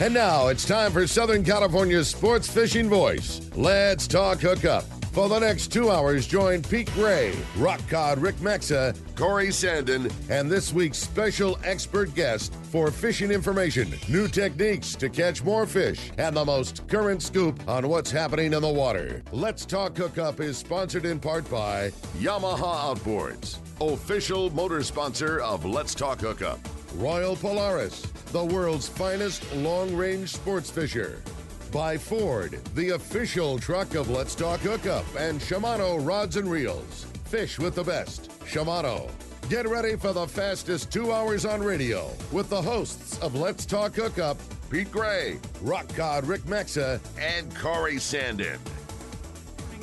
And now it's time for Southern California's sports fishing voice. Let's talk hookup. For the next 2 hours, join Pete Gray, Rock Cod Rick Maxa, Corey Sandin, and this week's special expert guest for fishing information, new techniques to catch more fish, and the most current scoop on what's happening in the water. Let's Talk Hookup is sponsored in part by Yamaha Outboards, official motor sponsor of Let's Talk Hookup. Royal Polaris, the world's finest long-range sports fisher. By Ford, the official truck of Let's Talk Hookup, and Shimano Rods and Reels. Fish with the best. Shimano. Get ready for the fastest 2 hours on radio with the hosts of Let's Talk Hookup, Pete Gray, Rock Cod Rick Maxa, and Corey Sandin.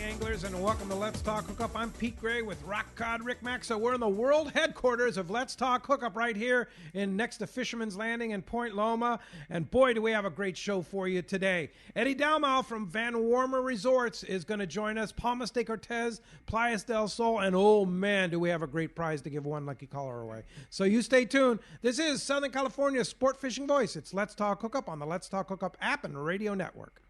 Anglers, and welcome to Let's Talk Hookup. I'm Pete Gray with Rock Cod Rick Maxa. We're in the world headquarters of Let's Talk Hookup right here next to Fisherman's Landing in Point Loma. And boy, do we have a great show for you today. Eddie Dalmal from VanWormer Resorts is going to join us. Palmas de Cortez, Playas del Sol, and oh man, do we have a great prize to give one lucky caller away. So you stay tuned. This is Southern California's sport fishing voice. It's Let's Talk Hookup on the Let's Talk Hookup app and radio network.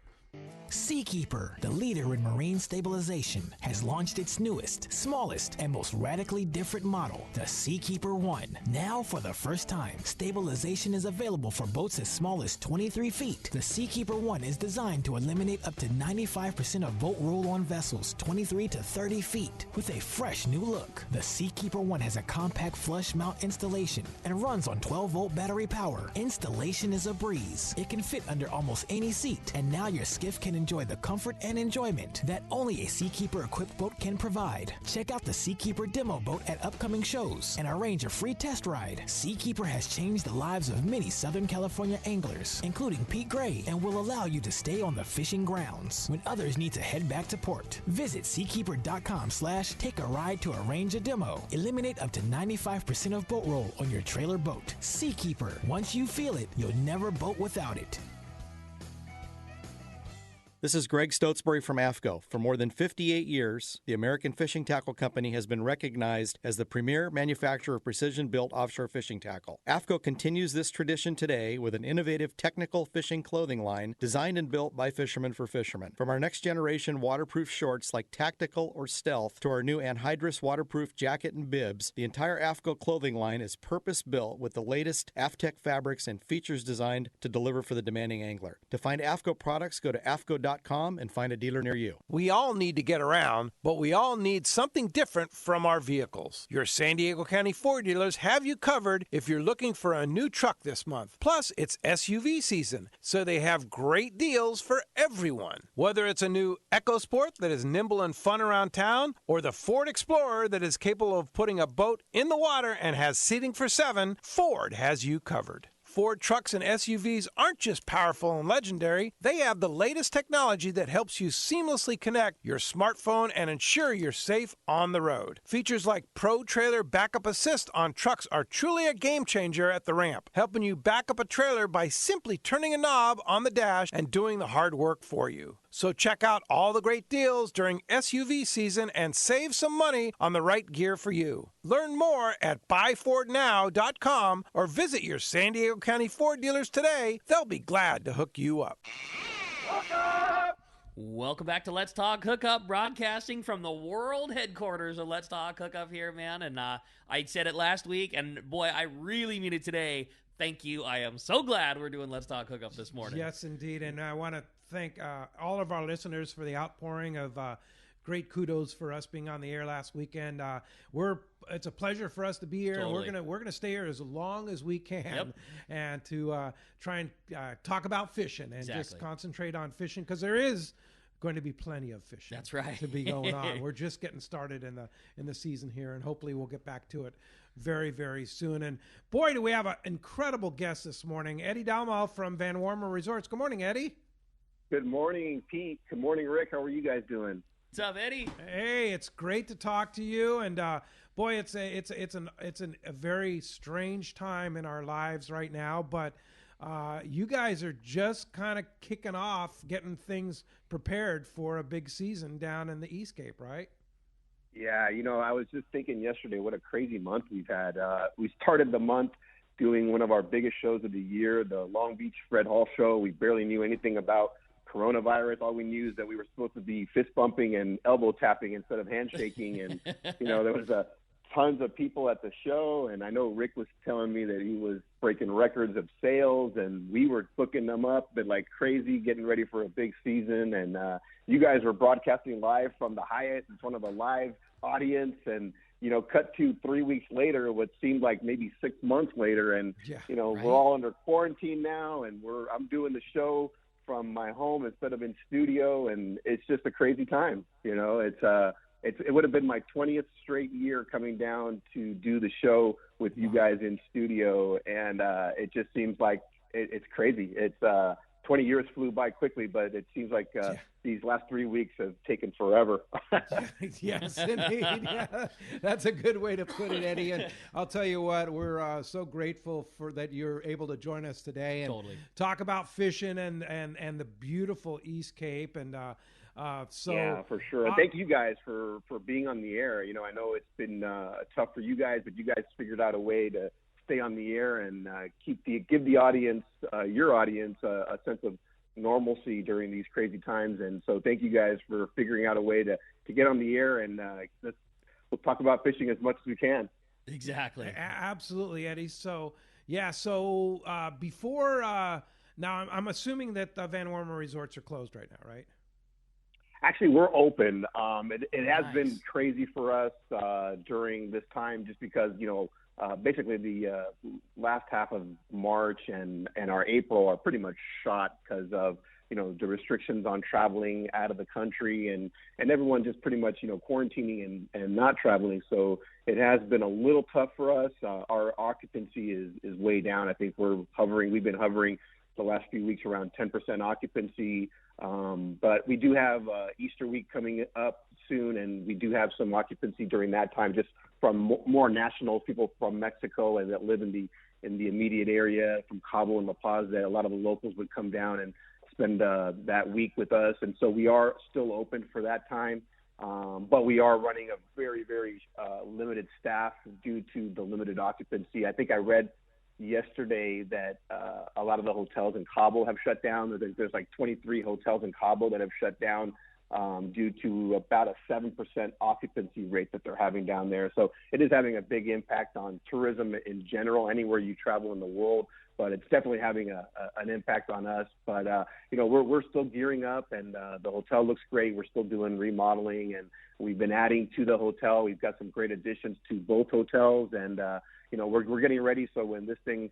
Seakeeper, the leader in marine stabilization, has launched its newest, smallest, and most radically different model, the Seakeeper 1. Now, for the first time, stabilization is available for boats as small as 23 feet. The Seakeeper 1 is designed to eliminate up to 95% of boat roll-on vessels 23 to 30 feet. With a fresh new look, the Seakeeper 1 has a compact flush mount installation and runs on 12-volt battery power. Installation is a breeze. It can fit under almost any seat, and now your skiff can enjoy the comfort and enjoyment that only a Seakeeper-equipped boat can provide. Check out the Seakeeper demo boat at upcoming shows and arrange a free test ride. Seakeeper has changed the lives of many Southern California anglers, including Pete Gray, and will allow you to stay on the fishing grounds when others need to head back to port. Visit Seakeeper.com/take-a-ride to arrange a demo. Eliminate up to 95% of boat roll on your trailer boat. Seakeeper. Once you feel it, you'll never boat without it. This is Greg Stotesbury from AFCO. For more than 58 years, the American Fishing Tackle Company has been recognized as the premier manufacturer of precision-built offshore fishing tackle. AFCO continues this tradition today with an innovative technical fishing clothing line designed and built by fishermen for fishermen. From our next-generation waterproof shorts like Tactical or Stealth to our new anhydrous waterproof jacket and bibs, the entire AFCO clothing line is purpose-built with the latest AFTEC fabrics and features designed to deliver for the demanding angler. To find AFCO products, go to afco.com and find a dealer near you. We all need to get around, but we all need something different from our vehicles. Your San Diego County Ford dealers have you covered if you're looking for a new truck this month. Plus, it's SUV season, so they have great deals for everyone. Whether it's a new EcoSport that is nimble and fun around town, or the Ford Explorer that is capable of putting a boat in the water and has seating for 7, Ford has you covered. Ford trucks and SUVs aren't just powerful and legendary. They have the latest technology that helps you seamlessly connect your smartphone and ensure you're safe on the road. Features like Pro Trailer Backup Assist on trucks are truly a game changer at the ramp, helping you back up a trailer by simply turning a knob on the dash and doing the hard work for you. So check out all the great deals during SUV season and save some money on the right gear for you. Learn more at buyfordnow.com or visit your San Diego County Ford dealers today. They'll be glad to hook you up. Welcome back to Let's Talk Hookup, broadcasting from the world headquarters of Let's Talk Hookup here, man. And I said it last week, and boy, I really mean it today. Thank you. I am so glad we're doing Let's Talk Hookup this morning. Yes, indeed. And I want to thank all of our listeners for the outpouring of great kudos for us being on the air last weekend. It's a pleasure for us to be here. Totally. And we're gonna stay here as long as we can, and to try and talk about fishing and just concentrate on fishing, because there is going to be plenty of fishing. That's right. To be going on. We're just getting started in the season here, and hopefully we'll get back to it very, very soon. And boy, do we have an incredible guest this morning, Eddie Dalmal from VanWormer Resorts. Good morning, Eddie. Good morning, Pete. Good morning, Rick. How are you guys doing? What's up, Eddie? Hey, it's great to talk to you. And boy, it's a very strange time in our lives right now. But you guys are just kind of kicking off, getting things prepared for a big season down in the East Cape, right? Yeah, I was just thinking yesterday what a crazy month we've had. We started the month doing one of our biggest shows of the year, the Long Beach Fred Hall show. We barely knew anything about coronavirus. All we knew is that we were supposed to be fist bumping and elbow tapping instead of handshaking. And, there was tons of people at the show. And I know Rick was telling me that he was breaking records of sales, and we were booking them up but like crazy, getting ready for a big season. And you guys were broadcasting live from the Hyatt in front of a live audience, and cut to 3 weeks later, what seemed like maybe 6 months later, and we're all under quarantine now, and I'm doing the show from my home instead of in studio, and it's just a crazy time. It would have been my 20th straight year coming down to do the show with you guys in studio, and it just seems like it's crazy. It's 20 years flew by quickly, but it seems like these last 3 weeks have taken forever. Yes, indeed. Yeah, that's a good way to put it, Eddie. And I'll tell you what, we're so grateful for that you're able to join us today and talk about fishing and the beautiful East Cape. And yeah, for sure. And thank you guys for being on the air. I know it's been tough for you guys, but you guys figured out a way to stay on the air and give the audience, your audience, a sense of normalcy during these crazy times. And so thank you guys for figuring out a way to get on the air, and we'll talk about fishing as much as we can. Exactly. Absolutely, Eddie. So before now, I'm assuming that the VanWormer resorts are closed right now, right? Actually, we're open. It has been crazy for us during this time, just because basically the last half of March and our April are pretty much shot because of the restrictions on traveling out of the country, and everyone just pretty much quarantining and not traveling. So it has been a little tough for us. Our occupancy is way down. I think we've been hovering the last few weeks around 10% occupancy. But we do have Easter week coming up soon, and we do have some occupancy during that time, just from more nationals, people from Mexico and that live in the immediate area, from Cabo and La Paz, that a lot of the locals would come down and spend that week with us. And so we are still open for that time, but we are running a very, very limited staff due to the limited occupancy. I think I read yesterday that a lot of the hotels in Cabo have shut down. There's like 23 hotels in Cabo that have shut down due to about a 7% occupancy rate that they're having down there. So it is having a big impact on tourism in general, anywhere you travel in the world, but it's definitely having an impact on us. But, we're still gearing up, and the hotel looks great. We're still doing remodeling, and we've been adding to the hotel. We've got some great additions to both hotels, and, we're getting ready. So when this thing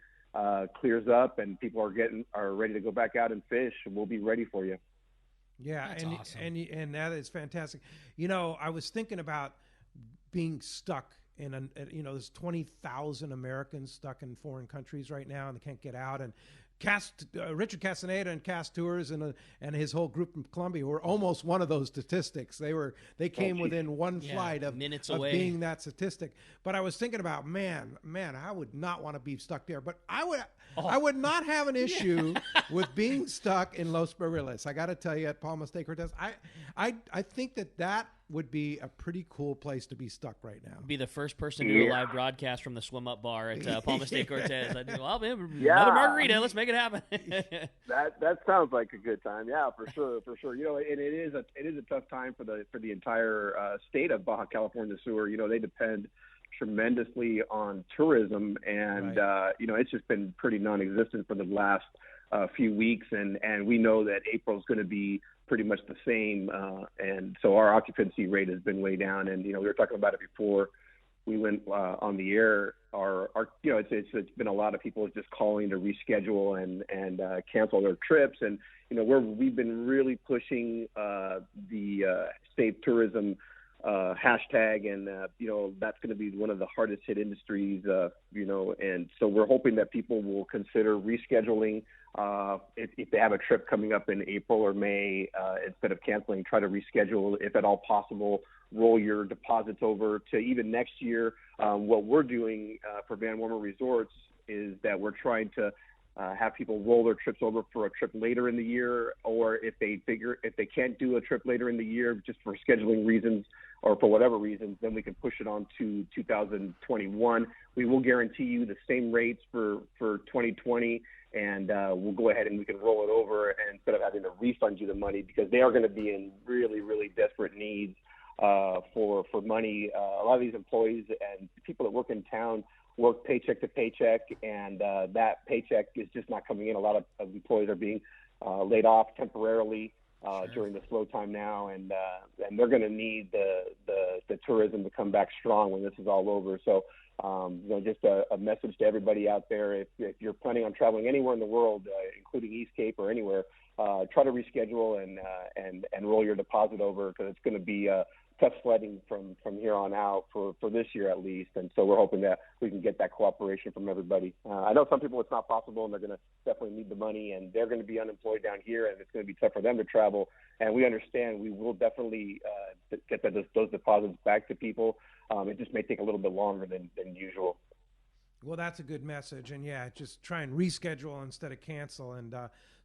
clears up and people are ready to go back out and fish, we'll be ready for you. Yeah, that's awesome. and that is fantastic. I was thinking about being stuck in there's 20,000 Americans stuck in foreign countries right now, and they can't get out. And Richard Castaneda and Cast Tours and his whole group from Colombia were almost one of those statistics. They came within one flight of minutes of away. being that statistic. But I was thinking about, man, I would not want to be stuck there. But I would not have an issue with being stuck in Los Barriles. I got to tell you, at Palmas de Cortez, I think that would be a pretty cool place to be stuck right now. Be the first person to do a live broadcast from the swim up bar at Palmas de Cortez. I'd do, another margarita. Let's make it happen. That sounds like a good time. Yeah, for sure. And it is a tough time for the entire state of Baja California Sur. They depend tremendously on tourism, and it's just been pretty non-existent for the last few weeks, and we know that April is going to be pretty much the same, and so our occupancy rate has been way down. And we were talking about it before we went on the air. It's been a lot of people just calling to reschedule and cancel their trips, and we've been really pushing the safe tourism hashtag, and that's going to be one of the hardest hit industries, and so we're hoping that people will consider rescheduling if they have a trip coming up in April or May, instead of canceling, try to reschedule if at all possible. Roll your deposits over to even next year. What we're doing for VanWormer Resorts is that we're trying to have people roll their trips over for a trip later in the year, or if they can't do a trip later in the year just for scheduling reasons or for whatever reasons, then we can push it on to 2021. We will guarantee you the same rates for 2020, and we'll go ahead and we can roll it over, and instead of having to refund you the money, because they are going to be in really, really desperate needs for money. A lot of these employees and people that work in town work paycheck to paycheck, and that paycheck is just not coming in. A lot of employees are being laid off temporarily during the slow time now, and they're going to need the tourism to come back strong when this is all over. So, just a message to everybody out there: if you're planning on traveling anywhere in the world, including East Cape or anywhere, try to reschedule and roll your deposit over, because it's going to be tough sledding from here on out for this year at least. And so we're hoping that we can get that cooperation from everybody. I know some people it's not possible, and they're going to definitely need the money, and they're going to be unemployed down here, and it's going to be tough for them to travel. And we understand. We will definitely get those deposits back to people. It just may take a little bit longer than usual. Well, that's a good message. And yeah, just try and reschedule instead of cancel. And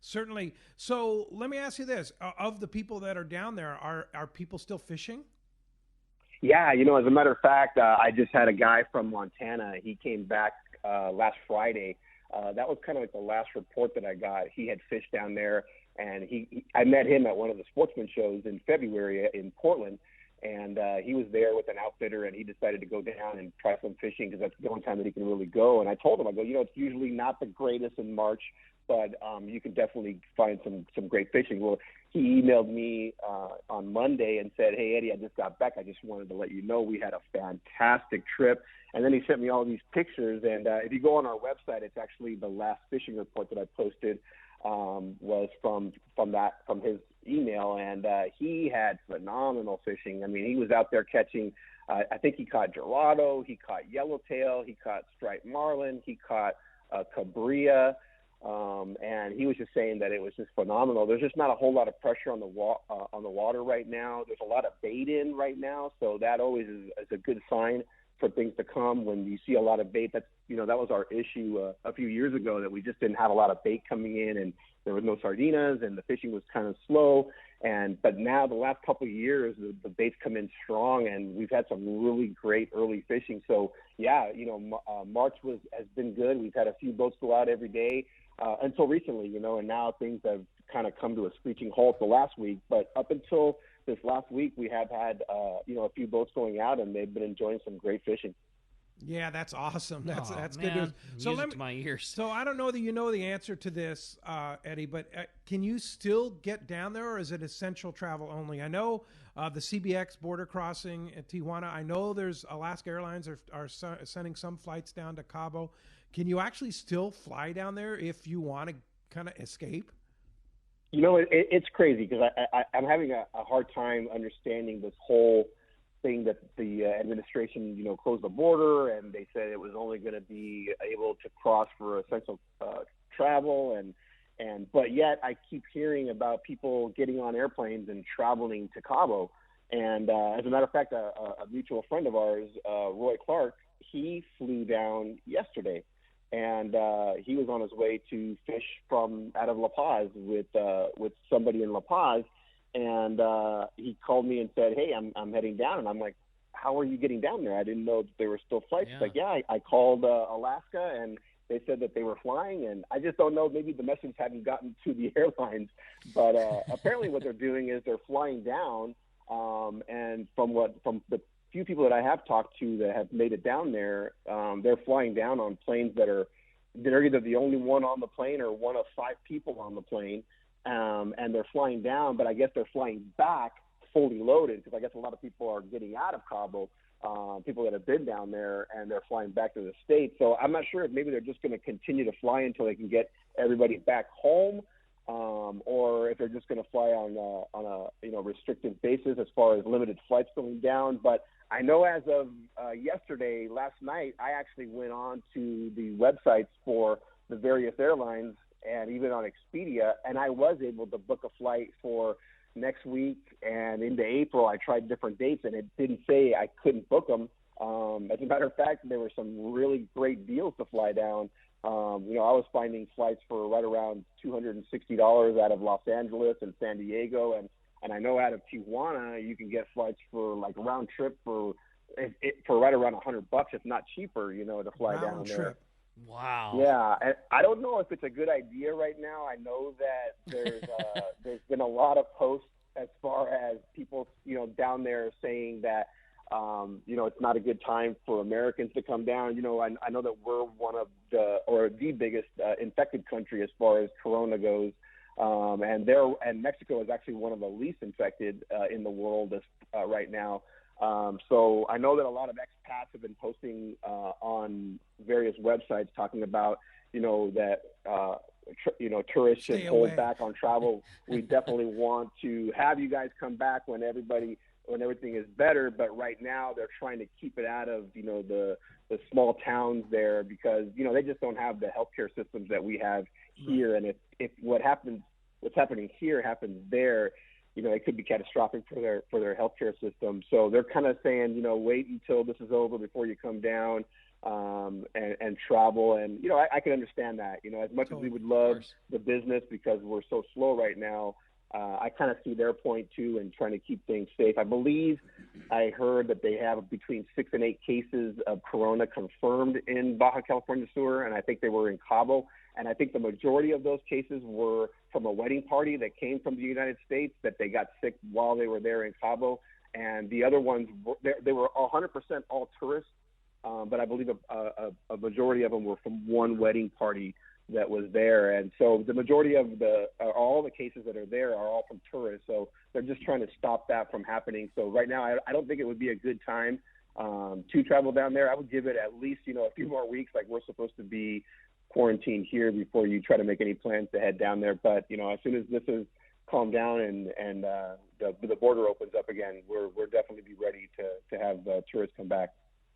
certainly. So let me ask you this. Of the people that are down there, are people still fishing? Yeah, as a matter of fact, I just had a guy from Montana. He came back last Friday. That was kind of like the last report that I got. He had fished down there, and I met him at one of the sportsman shows in February in Portland, and he was there with an outfitter, and he decided to go down and try some fishing because that's the only time that he can really go. And I told him, I go, it's usually not the greatest in March, but you can definitely find some great fishing. Well, he emailed me on Monday and said, "Hey, Eddie, I just got back. I just wanted to let you know we had a fantastic trip." And then he sent me all these pictures. And if you go on our website, it's actually the last fishing report that I posted was from his email. And he had phenomenal fishing. I mean, he was out there catching, I think he caught gelato, he caught yellowtail, he caught striped marlin, he caught cabria. And he was just saying that it was just phenomenal. There's just not a whole lot of pressure on the water right now. There's a lot of bait in right now, so that always is a good sign for things to come. When you see a lot of bait, that was our issue a few years ago, that we just didn't have a lot of bait coming in, and there was no sardinas, and the fishing was kind of slow. But now the last couple of years, the baits come in strong, and we've had some really great early fishing. So yeah, March has been good. We've had a few boats go out every day. Until recently, and now things have kind of come to a screeching halt the last week. But up until this last week, we have had, a few boats going out, and they've been enjoying some great fishing. Yeah, that's awesome. That's man. good news. So Music to my ears. So I don't know that you know the answer to this, Eddie, but can you still get down there, or is it essential travel only? I know the CBX border crossing at Tijuana. I know there's Alaska Airlines are sending some flights down to Cabo. Can you actually still fly down there if you want to kind of escape? It's crazy, because I'm having a hard time understanding this whole thing that the administration, closed the border, and they said it was only going to be able to cross for essential travel, but yet I keep hearing about people getting on airplanes and traveling to Cabo. And as a matter of fact, a mutual friend of ours, Roy Clark, he flew down yesterday. And he was on his way to fish out of La Paz with somebody in La Paz, and he called me and said, "Hey, I'm heading down." And I'm like, "How are you getting down there? I didn't know that there were still flights." Yeah. Like, yeah, I called Alaska, and they said that they were flying, and I just don't know. Maybe the message hadn't gotten to the airlines, but apparently what they're doing is they're flying down. And from the few people that I have talked to that have made it down there, they're flying down on planes they're either the only one on the plane or one of 5 people on the plane, and they're flying down, but I guess they're flying back fully loaded, because I guess a lot of people are getting out of Cabo, people that have been down there, and they're flying back to the States. So I'm not sure if maybe they're just going to continue to fly until they can get everybody back home, or if they're just going to fly on a restricted basis as far as limited flights going down. But I know as of last night, I actually went on to the websites for the various airlines and even on Expedia, and I was able to book a flight for next week and into April. I tried different dates, and it didn't say I couldn't book them. As a matter of fact, there were some really great deals to fly down I was finding flights for right around $260 out of Los Angeles and San Diego, and I know out of Tijuana you can get flights for like round trip for right around $100, if not cheaper, to fly down there. Wow. Yeah, and I don't know if it's a good idea right now. I know that there's been a lot of posts as far as people, down there saying that, it's not a good time for Americans to come down. I know that we're one of the biggest infected country as far as Corona goes. And Mexico is actually one of the least infected in the world right now. So I know that a lot of expats have been posting on various websites talking about, that tourists should hold back on travel. We definitely want to have you guys come back when everything is better. But right now they're trying to keep it out of, the small towns there because, they just don't have the healthcare systems that we have here. And if what's happening here happens there, it could be catastrophic for their healthcare system. So they're kind of saying, wait until this is over before you come down and travel. And, I can understand that, as much as we would love the business because we're so slow right now, I kind of see their point too and trying to keep things safe. I believe I heard that they have between 6 and 8 cases of Corona confirmed in Baja California Sur, and I think they were in Cabo. And I think the majority of those cases were from a wedding party that came from the United States that they got sick while they were there in Cabo. And the other ones, they were 100% all tourists, but I believe a majority of them were from one wedding party that was there. And so the majority of all the cases that are there are all from tourists. So they're just trying to stop that from happening. So right now, I don't think it would be a good time to travel down there. I would give it at least, a few more weeks, like we're supposed to be quarantined here before you try to make any plans to head down there. But, as soon as this is calmed down and the border opens up again, we're definitely be ready to have tourists come back.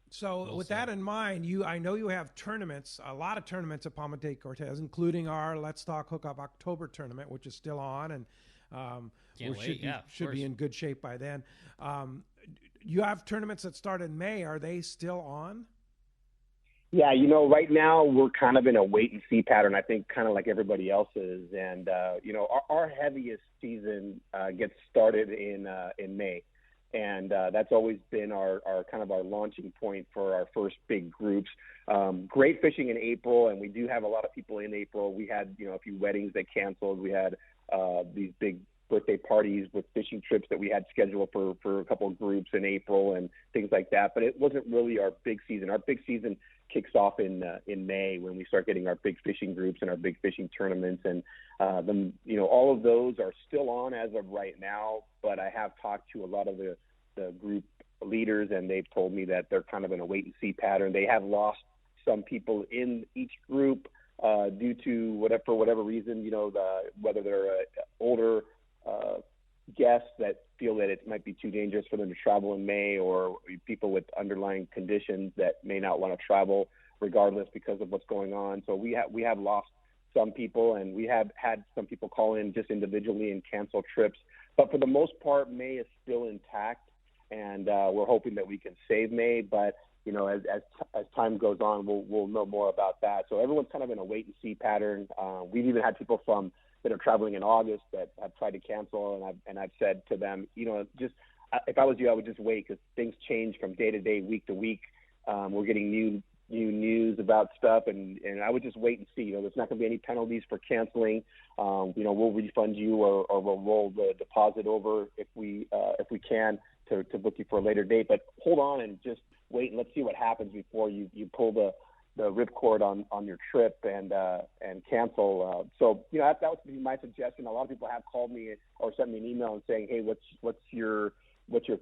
So with that in mind, I know you have tournaments, a lot of tournaments at Palma de Cortez, including our Let's Talk Hookup October tournament, which is still on, and should be in good shape by then. You have tournaments that start in May. Are they still on? Yeah, right now we're kind of in a wait-and-see pattern, I think, kind of like everybody else is. And, our heaviest season gets started in May. And that's always been our kind of our launching point for our first big groups. Great fishing in April, and we do have a lot of people in April. We had, a few weddings that canceled. We had these big birthday parties with fishing trips that we had scheduled for a couple of groups in April and things like that. But it wasn't really our big season. Our big season kicks off in May when we start getting our big fishing groups and our big fishing tournaments. And all of those are still on as of right now. But I have talked to a lot of the group leaders, and they've told me that they're kind of in a wait-and-see pattern. They have lost some people in each group due to for whatever reason, whether they're older guests that feel that it might be too dangerous for them to travel in May, or people with underlying conditions that may not want to travel regardless because of what's going on. So we have lost some people, and we have had some people call in just individually and cancel trips. But for the most part, May is still intact, and we're hoping that we can save May. But as time goes on, we'll know more about that. So everyone's kind of in a wait-and-see pattern. We've even had people that are traveling in August that have tried to cancel, and I've said to them, just if I was you, I would just wait, because things change from day to day, week to week. We're getting new news about stuff, and I would just wait and see. There's not going to be any penalties for canceling. We'll refund you, or we'll roll the deposit over if we can to book you for a later date. But hold on and just wait, and let's see what happens before you pull the ripcord on your trip and cancel. So that would be my suggestion. A lot of people have called me or sent me an email and saying, hey, what's your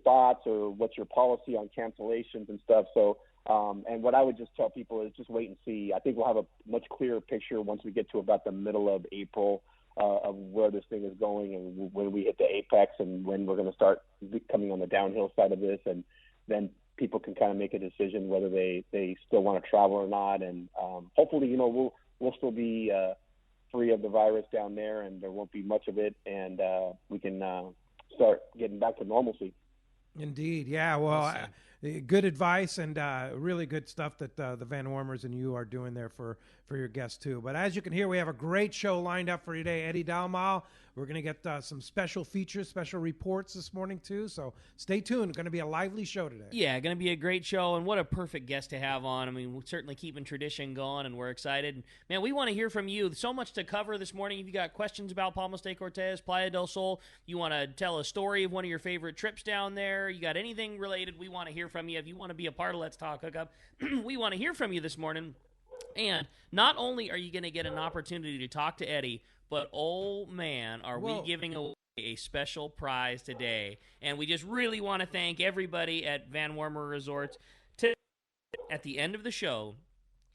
thoughts, or what's your policy on cancellations and stuff. So and what I would just tell people is just wait and see. I think we'll have a much clearer picture once we get to about the middle of April of where this thing is going, and when we hit the apex, and when we're going to start coming on the downhill side of this, and then people can kind of make a decision whether they still want to travel or not. And hopefully, we'll still be free of the virus down there, and there won't be much of it, and we can start getting back to normalcy. Indeed. Yeah. Well, good advice and really good stuff that the VanWormers and you are doing there for your guests too. But as you can hear, we have a great show lined up for you today. Eddie Dalmal, we're going to get some special features, special reports this morning too. So stay tuned. Going to be a lively show today. Yeah, going to be a great show, and what a perfect guest to have on. I mean, we're certainly keeping tradition going, and we're excited. Man, we want to hear from you. So much to cover this morning. If you got questions about Palmas de Cortez, Playa del Sol, you want to tell a story of one of your favorite trips down there, you got anything related, we want to hear from you. If you want to be a part of Let's Talk Hookup, we want to hear from you this morning. And not only are you going to get an opportunity to talk to Eddie, but oh man, are we giving away a special prize today. And we just really want to thank everybody at VanWormer Resorts. At the end of the show,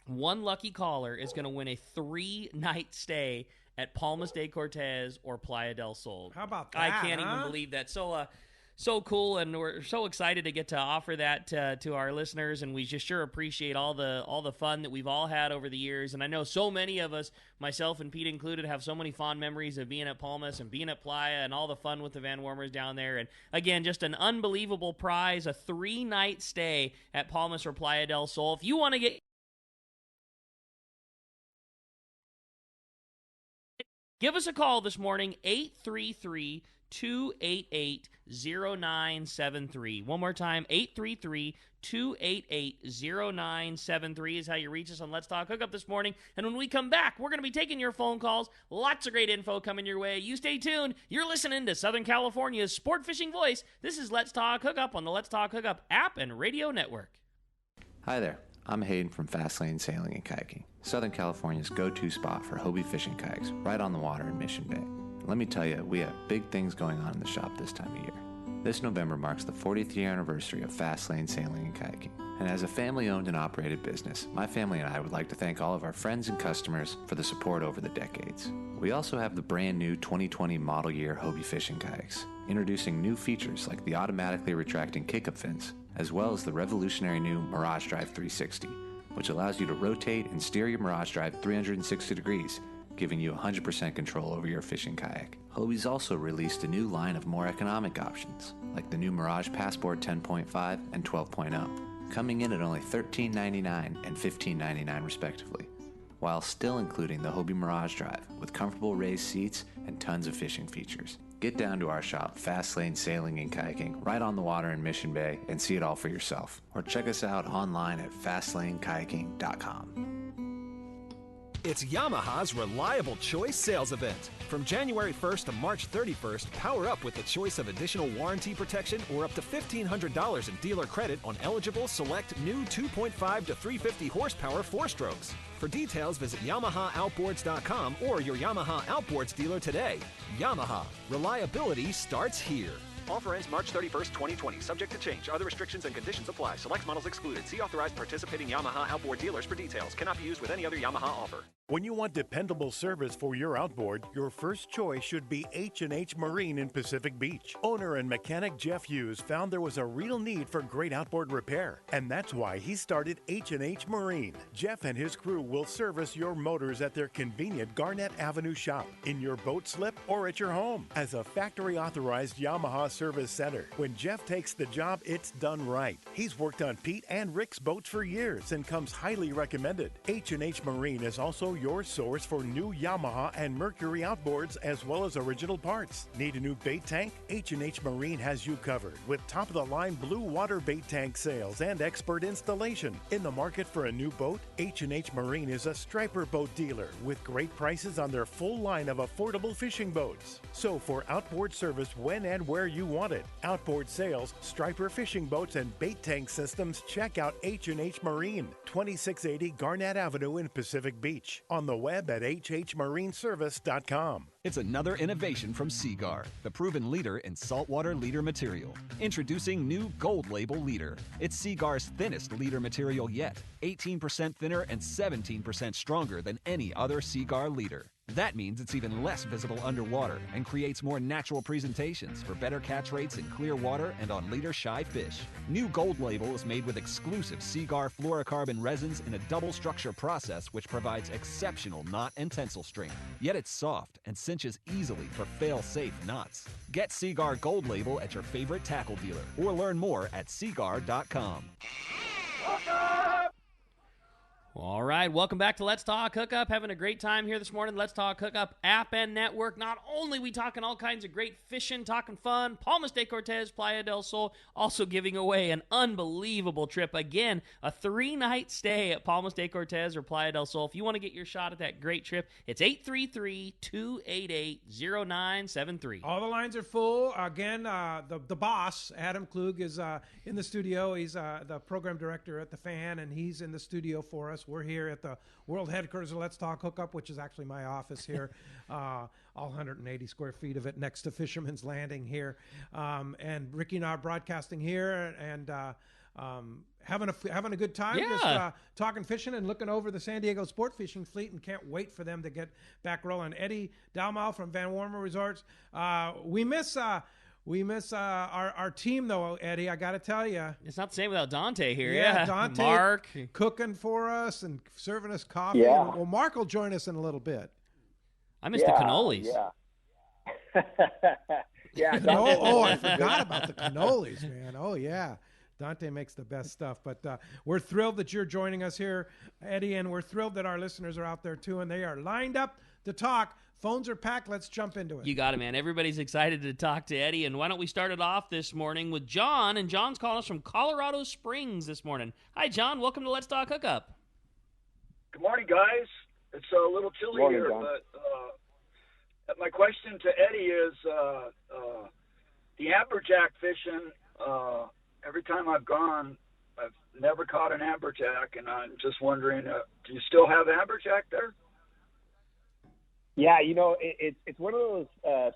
one lucky caller is going to win a 3-night stay at Palmas de Cortez or Playa del Sol. How about that? I can't even believe that. So cool, and we're so excited to get to offer that to our listeners, and we just sure appreciate all the fun that we've all had over the years. And I know so many of us, myself and Pete included, have so many fond memories of being at Palmas and being at Playa and all the fun with the VanWormers down there. And again, just an unbelievable prize, a 3-night stay at Palmas or Playa del Sol. If you want to get... Give us a call this morning, 833-288-0973. One more time, 833-288-0973 is how you reach us on Let's Talk Hookup this morning. And when we come back, we're going to be taking your phone calls. Lots of great info coming your way. You stay tuned. You're listening to Southern California's sport fishing voice. This is Let's Talk Hookup on the Let's Talk Hookup app and radio network. Hi there. I'm Hayden from Fastlane Sailing and Kayaking, Southern California's go-to spot for Hobie fishing kayaks right on the water in Mission Bay. Let me tell you, we have big things going on in the shop this time of year. This November marks the 40th year anniversary of Fastlane Sailing and Kayaking. And as a family-owned and operated business, my family and I would like to thank all of our friends and customers for the support over the decades. We also have the brand new 2020 model year Hobie fishing kayaks, introducing new features like the automatically retracting kick-up fins, as well as the revolutionary new Mirage Drive 360, which allows you to rotate and steer your Mirage Drive 360 degrees, giving you 100% control over your fishing kayak. Hobie's also released a new line of more economic options, like the new Mirage Passport 10.5 and 12.0, coming in at only $13.99 and $15.99 respectively, while still including the Hobie Mirage Drive with comfortable raised seats and tons of fishing features. Get down to our shop, Fastlane Sailing and Kayaking, right on the water in Mission Bay, and see it all for yourself. Or check us out online at FastlaneKayaking.com. It's Yamaha's Reliable Choice sales event. From January 1st to March 31st, power up with the choice of additional warranty protection or up to $1,500 in dealer credit on eligible select new 2.5 to 350 horsepower 4-strokes. For details, visit YamahaOutboards.com or your Yamaha Outboards dealer today. Yamaha. Reliability starts here. Offer ends March 31st, 2020. Subject to change. Other restrictions and conditions apply. Select models excluded. See authorized participating Yamaha outboard dealers for details. Cannot be used with any other Yamaha offer. When you want dependable service for your outboard, your first choice should be H&H Marine in Pacific Beach. Owner and mechanic Jeff Hughes found there was a real need for great outboard repair, and that's why he started H&H Marine. Jeff and his crew will service your motors at their convenient Garnett Avenue shop, in your boat slip, or at your home. As a factory-authorized Yamaha service center, when Jeff takes the job, it's done right. He's worked on Pete and Rick's boats for years and comes highly recommended. H&H Marine is also your source for new Yamaha and Mercury outboards as well as original parts. Need a new bait tank? H&H Marine has you covered with top-of-the-line blue water bait tank sales and expert installation. In the market for a new boat, H&H Marine is a striper boat dealer with great prices on their full line of affordable fishing boats. So for outboard service when and where you want it, outboard sales, striper fishing boats, and bait tank systems, check out H&H Marine, 2680 Garnett Avenue in Pacific Beach. On the web at hhmarineservice.com. It's another innovation from Seaguar, the proven leader in saltwater leader material. Introducing new Gold Label Leader. It's Seaguar's thinnest leader material yet, 18% thinner and 17% stronger than any other Seaguar leader. That means it's even less visible underwater and creates more natural presentations for better catch rates in clear water and on leader-shy fish. New Gold Label is made with exclusive Seaguar fluorocarbon resins in a double structure process which provides exceptional knot and tensile strength. Yet it's soft and cinches easily for fail-safe knots. Get Seaguar Gold Label at your favorite tackle dealer or learn more at seaguar.com. All right, welcome back to Let's Talk Hookup. Having a great time here this morning. Let's Talk Hookup app and network. Not only we talking all kinds of great fishing, talking fun, Palmas de Cortez, Playa del Sol, also giving away an unbelievable trip. Again, a 3-night stay at Palmas de Cortez or Playa del Sol. If you want to get your shot at that great trip, it's 833-288-0973. All the lines are full. Again, the boss, Adam Klug, is in the studio. He's the program director at the Fan, and he's in the studio for us. We're here at the world headquarters of Let's Talk Hookup, which is actually my office here, all 180 square feet of it next to Fisherman's Landing here. And Ricky and I are broadcasting here and having a good time, just talking fishing and looking over the San Diego sport fishing fleet, and can't wait for them to get back rolling. Eddie Dalmal from VanWormer Resorts. We miss our team, though, Eddie. I got to tell you. It's not the same without Dante here. Yeah, Dante Mark. cooking for us and serving us coffee. Yeah. Well, Mark will join us in a little bit. I missed the cannolis. Yeah. Yeah. I forgot about the cannolis, man. Oh, yeah. Dante makes the best stuff. But we're thrilled that you're joining us here, Eddie, and we're thrilled that our listeners are out there, too, and they are lined up to talk. Phones are packed. Let's jump into it. You got it, man. Everybody's excited to talk to Eddie. And why don't we start it off this morning with John? And John's calling us from Colorado Springs this morning. Hi, John. Welcome to Let's Talk Hookup. Good morning, guys. It's a little chilly Morning, here, John. but my question to Eddie is the amberjack fishing. Every time I've gone, I've never caught an amberjack, and I'm just wondering, do you still have amberjack there? Yeah, it's one of those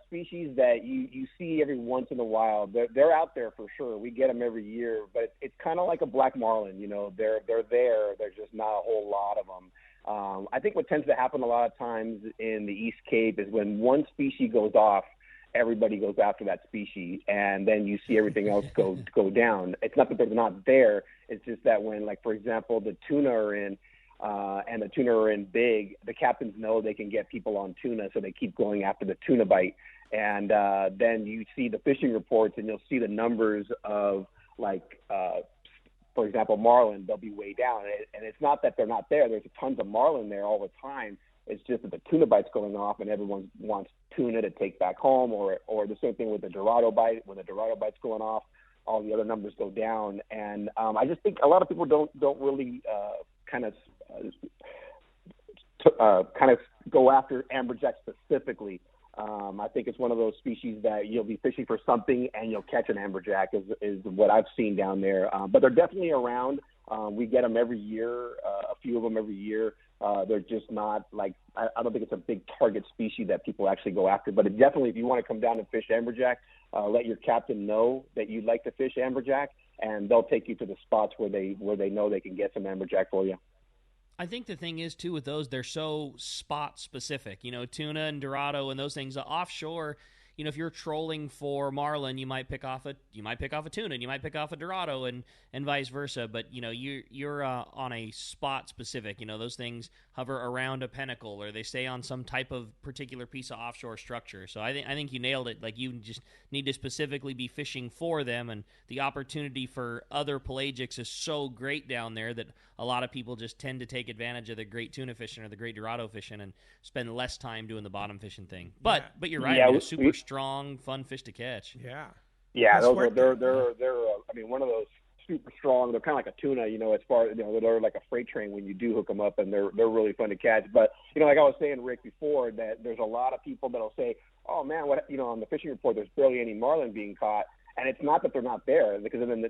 species that you see every once in a while. They're out there for sure. We get them every year, but it's kind of like a black marlin. They're there. There's just not a whole lot of them. I think what tends to happen a lot of times in the East Cape is when one species goes off, everybody goes after that species, and then you see everything else go down. It's not that they're not there. It's just that when, like, for example, the tuna are in, and the tuna are in big, the captains know they can get people on tuna, so they keep going after the tuna bite. And then you see the fishing reports, and you'll see the numbers of, like, for example, marlin, they'll be way down. And it's not that they're not there. There's tons of marlin there all the time. It's just that the tuna bite's going off, and everyone wants tuna to take back home, or the same thing with the Dorado bite. When the Dorado bite's going off, all the other numbers go down. And I just think a lot of people don't really kind of go after amberjack specifically. I think it's one of those species that you'll be fishing for something and you'll catch an amberjack is what I've seen down there. But they're definitely around. We get them every year, a few of them every year. They're just not like, I don't think it's a big target species that people actually go after. But definitely, if you want to come down and fish amberjack, let your captain know that you'd like to fish amberjack, and they'll take you to the spots where they know they can get some amberjack for you. I think the thing is, too, with those, they're so spot-specific. Tuna and Dorado and those things. Offshore, if you're trolling for marlin, you might pick off a tuna, and you might pick off a Dorado, and vice versa. But you're on a spot specific. Those things hover around a pinnacle, or they stay on some type of particular piece of offshore structure. So I think you nailed it. Like, you just need to specifically be fishing for them, and the opportunity for other pelagics is so great down there that a lot of people just tend to take advantage of the great tuna fishing or the great Dorado fishing and spend less time doing the bottom fishing thing. But you're right. Yeah, super strong, fun fish to catch. Yeah. Yeah, they're one of those super strong. They're kind of like a tuna, as far they're like a freight train when you do hook them up, and they're really fun to catch. But like I was saying, Rick, before, that there's a lot of people that'll say, "Oh man, what on the fishing report, there's barely any marlin being caught." And it's not that they're not there, because then as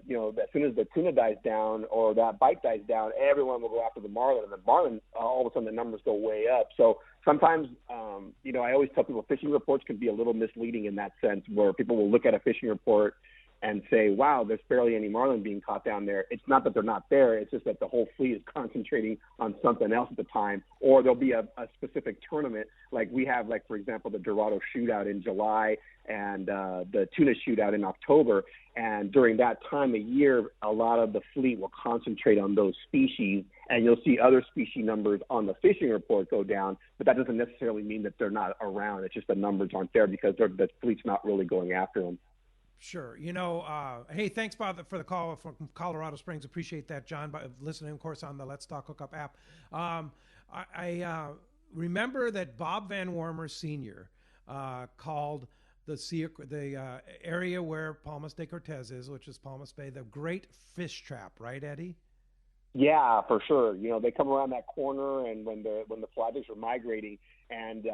soon as the tuna dies down or that bite dies down, everyone will go after the marlin, and the marlin, all of a sudden the numbers go way up. So sometimes, I always tell people fishing reports can be a little misleading in that sense, where people will look at a fishing report and say, wow, there's barely any marlin being caught down there. It's not that they're not there. It's just that the whole fleet is concentrating on something else at the time, or there'll be a specific tournament. Like we have, like, for example, the Dorado shootout in July and the tuna shootout in October. And during that time of year, a lot of the fleet will concentrate on those species, and you'll see other species numbers on the fishing report go down, but that doesn't necessarily mean that they're not around. It's just the numbers aren't there because the fleet's not really going after them. Sure. Hey, thanks, Bob, for the call from Colorado Springs. Appreciate that, John, by listening, of course, on the Let's Talk Hookup app. I remember that Bob VanWormer Sr. Called the area where Palmas de Cortez is, which is Palmas Bay, the Great Fish Trap, right, Eddie? Yeah, for sure. They come around that corner, and when the flyfish are migrating, and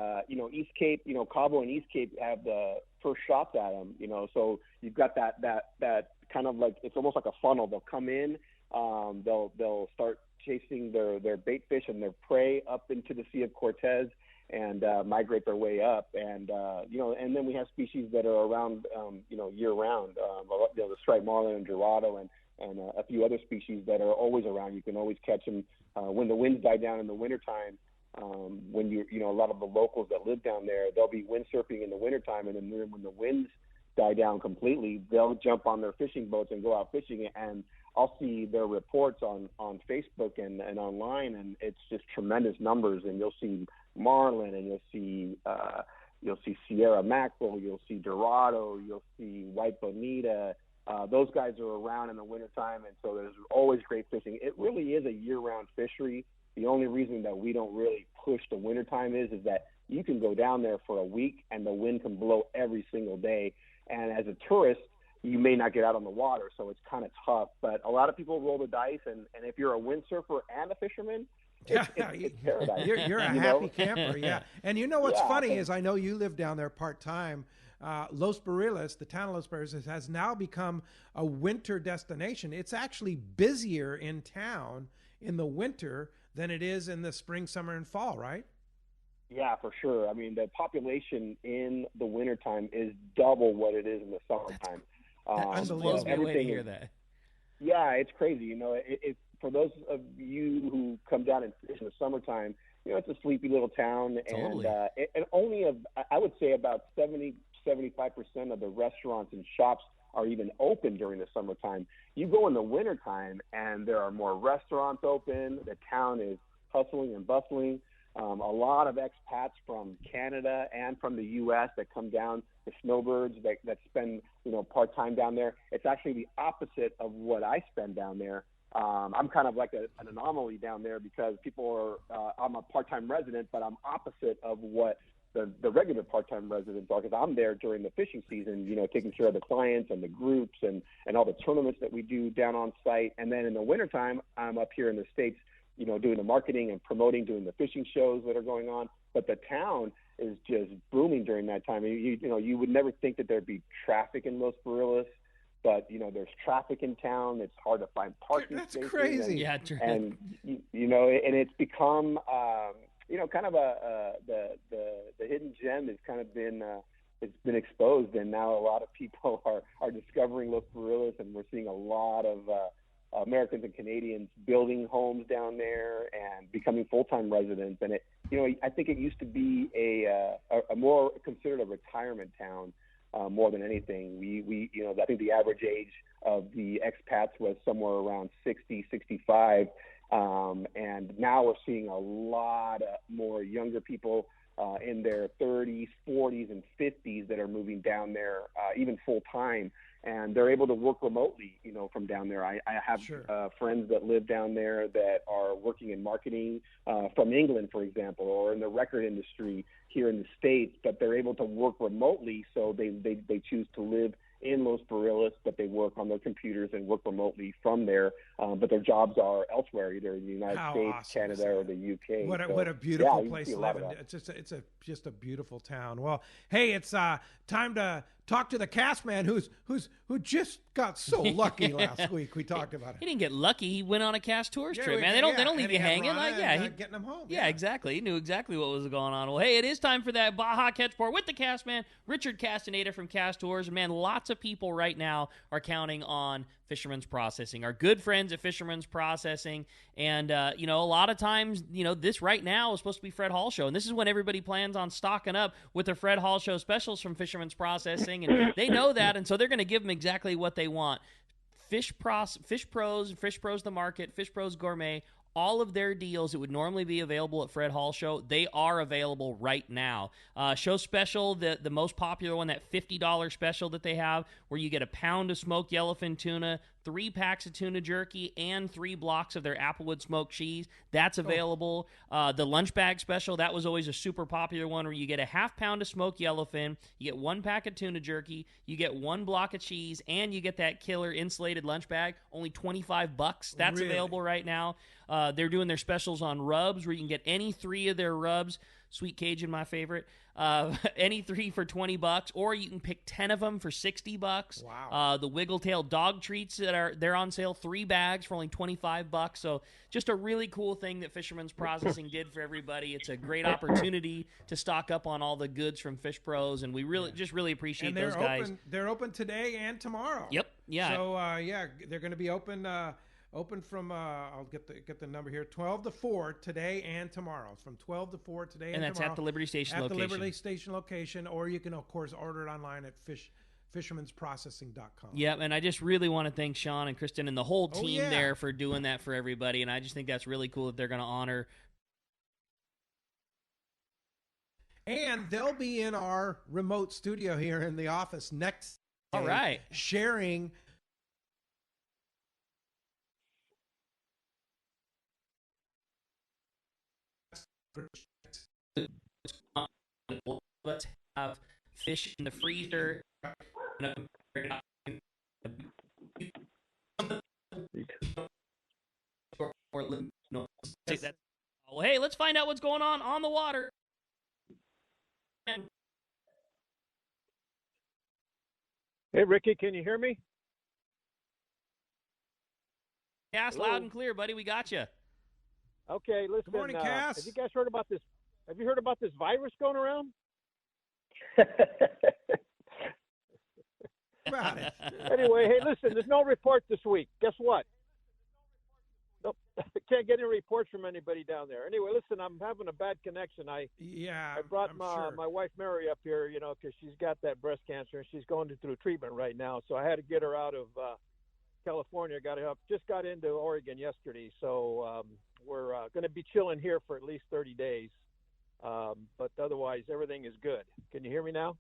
East Cape, Cabo and East Cape have the first shots at them. So you've got that kind of like, it's almost like a funnel. They'll come in, they'll start chasing their bait fish and their prey up into the Sea of Cortez, and migrate their way up. And and then we have species that are around year round. The striped marlin and Dorado and a few other species that are always around. You can always catch them when the winds die down in the wintertime. When a lot of the locals that live down there, they'll be windsurfing in the wintertime, and then when the winds die down completely, they'll jump on their fishing boats and go out fishing. And I'll see their reports on Facebook and online, and it's just tremendous numbers. And you'll see marlin, and you'll see Sierra mackerel, you'll see Dorado, you'll see white bonita. Those guys are around in the wintertime, and so there's always great fishing. It really is a year-round fishery. The only reason that we don't really push the wintertime is that you can go down there for a week, and the wind can blow every single day. And as a tourist, you may not get out on the water, so it's kind of tough. But a lot of people roll the dice, and if you're a windsurfer and a fisherman, it's paradise. You're a happy camper, yeah. And what's funny is, I know you live down there part-time. Los Barriles, the town of Los Barriles, has now become a winter destination. It's actually busier in town in the winter than it is in the spring, summer, and fall, right? Yeah, for sure. I mean, the population in the wintertime is double what it is in the summertime. Blows me away to hear that. Yeah, it's crazy. For those of you who come down and fish in the summertime, it's a sleepy little town, Totally. and only I would say about 75% of the restaurants and shops are even open during the summertime. You go in the wintertime, and there are more restaurants open. The town is hustling and bustling. A lot of expats from Canada and from the U.S. that come down, the snowbirds that spend part-time down there. It's actually the opposite of what I spend down there. I'm kind of like an anomaly down there because people are I'm a part-time resident, but I'm opposite of what the regular part-time residents are, because I'm there during the fishing season, taking care of the clients and the groups and all the tournaments that we do down on site. And then in the wintertime, I'm up here in the States, doing the marketing and promoting, doing the fishing shows that are going on. But the town is just booming during that time. You would never think that there'd be traffic in Los Barriles, but there's traffic in town. It's hard to find parking spaces. That's crazy. Yeah, true. And and it's become kind of the hidden gem has kind of been it's been exposed, and now a lot of people are discovering Los Barriles, and we're seeing a lot of Americans and Canadians building homes down there and becoming full-time residents. And I think it used to be a more considered a retirement town more than anything. We I think the average age of the expats was somewhere around 60, 65. And now we're seeing a lot more younger people in their 30s, 40s, and 50s that are moving down there, even full-time. And they're able to work remotely, from down there. I have friends that live down there that are working in marketing from England, for example, or in the record industry here in the States, but they're able to work remotely, so they choose to live in Los Barriles, but they work on their computers and work remotely from there. But their jobs are elsewhere, either in the United States, awesome Canada, or the UK. What a beautiful place to live in. It's just a beautiful town. Well, hey, it's time to talk to the cast man who just got so lucky last week. We talked about it. He didn't get lucky. He went on a cast tours trip, man. They don't leave you hanging. Getting him home. Yeah, exactly. He knew exactly what was going on. Well, hey, it is time for that Baja Catch Report with the cast man, Richard Castaneda from Cast Tours. And man, lots of people right now are counting on Fisherman's Processing, our good friends at Fisherman's Processing. And, a lot of times, this right now is supposed to be Fred Hall Show. And this is when everybody plans on stocking up with their Fred Hall Show specials from Fisherman's Processing. And they know that. And so they're going to give them exactly what they want. Fish Pros, The Market, Fish Pros Gourmet, all of their deals that would normally be available at Fred Hall Show, they are available right now. Show special, the most popular one, that $50 special that they have, where you get a pound of smoked yellowfin tuna, 3 packs of tuna jerky, and 3 blocks of their Applewood smoked cheese. That's available. The lunch bag special, that was always a super popular one, where you get a half pound of smoked yellowfin, you get 1 pack of tuna jerky, you get 1 block of cheese, and you get that killer insulated lunch bag, only $25. That's available right now. They're doing their specials on rubs, where you can get any 3 of their rubs. Sweet Cajun, my favorite. Any 3 for $20, or you can pick 10 of them for $60. Wow. The Wiggletail dog treats they're on sale, 3 bags for only $25. So just a really cool thing that Fisherman's Processing did for everybody. It's a great opportunity to stock up on all the goods from Fish Pros, and we really appreciate those guys. They're open today and tomorrow. Yep. Yeah. So they're going to be open. Open from, I'll get the number here, 12 to 4 today and tomorrow. From 12 to 4 today and tomorrow. And that's at the Liberty Station location. At the Liberty Station location, or you can, of course, order it online at fishermansprocessing.com. Yeah, and I just really want to thank Sean and Kristen and the whole team there for doing that for everybody, and I just think that's really cool that they're going to honor. And they'll be in our remote studio here in the office next day. All right. Sharing let's have fish in the freezer. Well, hey, let's find out what's going on the water. Hey, Ricky, can you hear me? Cass, loud and clear, buddy. We got you. Okay, listen. Good morning, Cass. Have you guys heard about this? Have you heard about this virus going around? about it. Anyway, hey, listen. There's no report this week. Guess what? Nope. Can't get any reports from anybody down there. Anyway, listen. I'm having a bad connection. I brought my wife Mary up here, because she's got that breast cancer and she's going through treatment right now. So I had to get her out of California. Just got into Oregon yesterday. So we're going to be chilling here for at least 30 days. But otherwise, everything is good. Can you hear me now?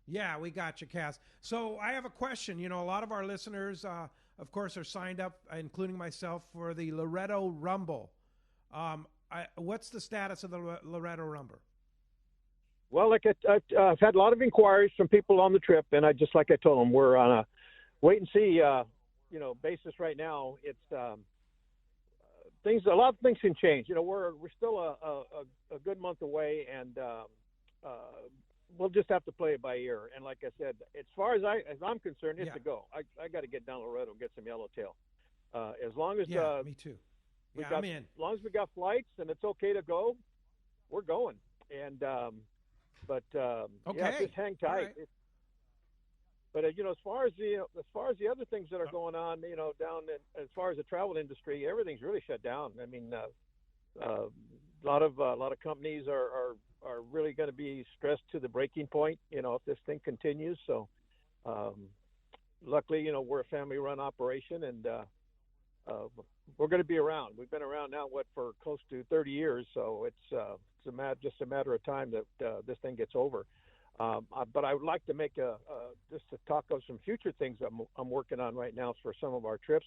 Yeah, we got you, Cass. So I have a question. A lot of our listeners, of course, are signed up, including myself, for the Loretto Rumble. What's the status of the Loretto Rumble? Well, I've had a lot of inquiries from people on the trip, and like I told them, we're on a wait and see, basis right now. It's a lot of things can change. We're still a good month away, and we'll just have to play it by ear. And like I said, as far as I'm concerned, it's a go. I got to get down Loretto and get some yellowtail. As long as me too. I'm in. As long as we got flights and it's okay to go, we're going. And just hang tight. Right. But as far as the other things that are going on, down as far as the travel industry, everything's really shut down. I mean, a lot of companies are really going to be stressed to the breaking point, if this thing continues. So, luckily, we're a family-run operation, and we're going to be around. We've been around now, for close to 30 years. So it's just a matter of time that this thing gets over. But I would like to make just to talk of some future things I'm working on right now for some of our trips.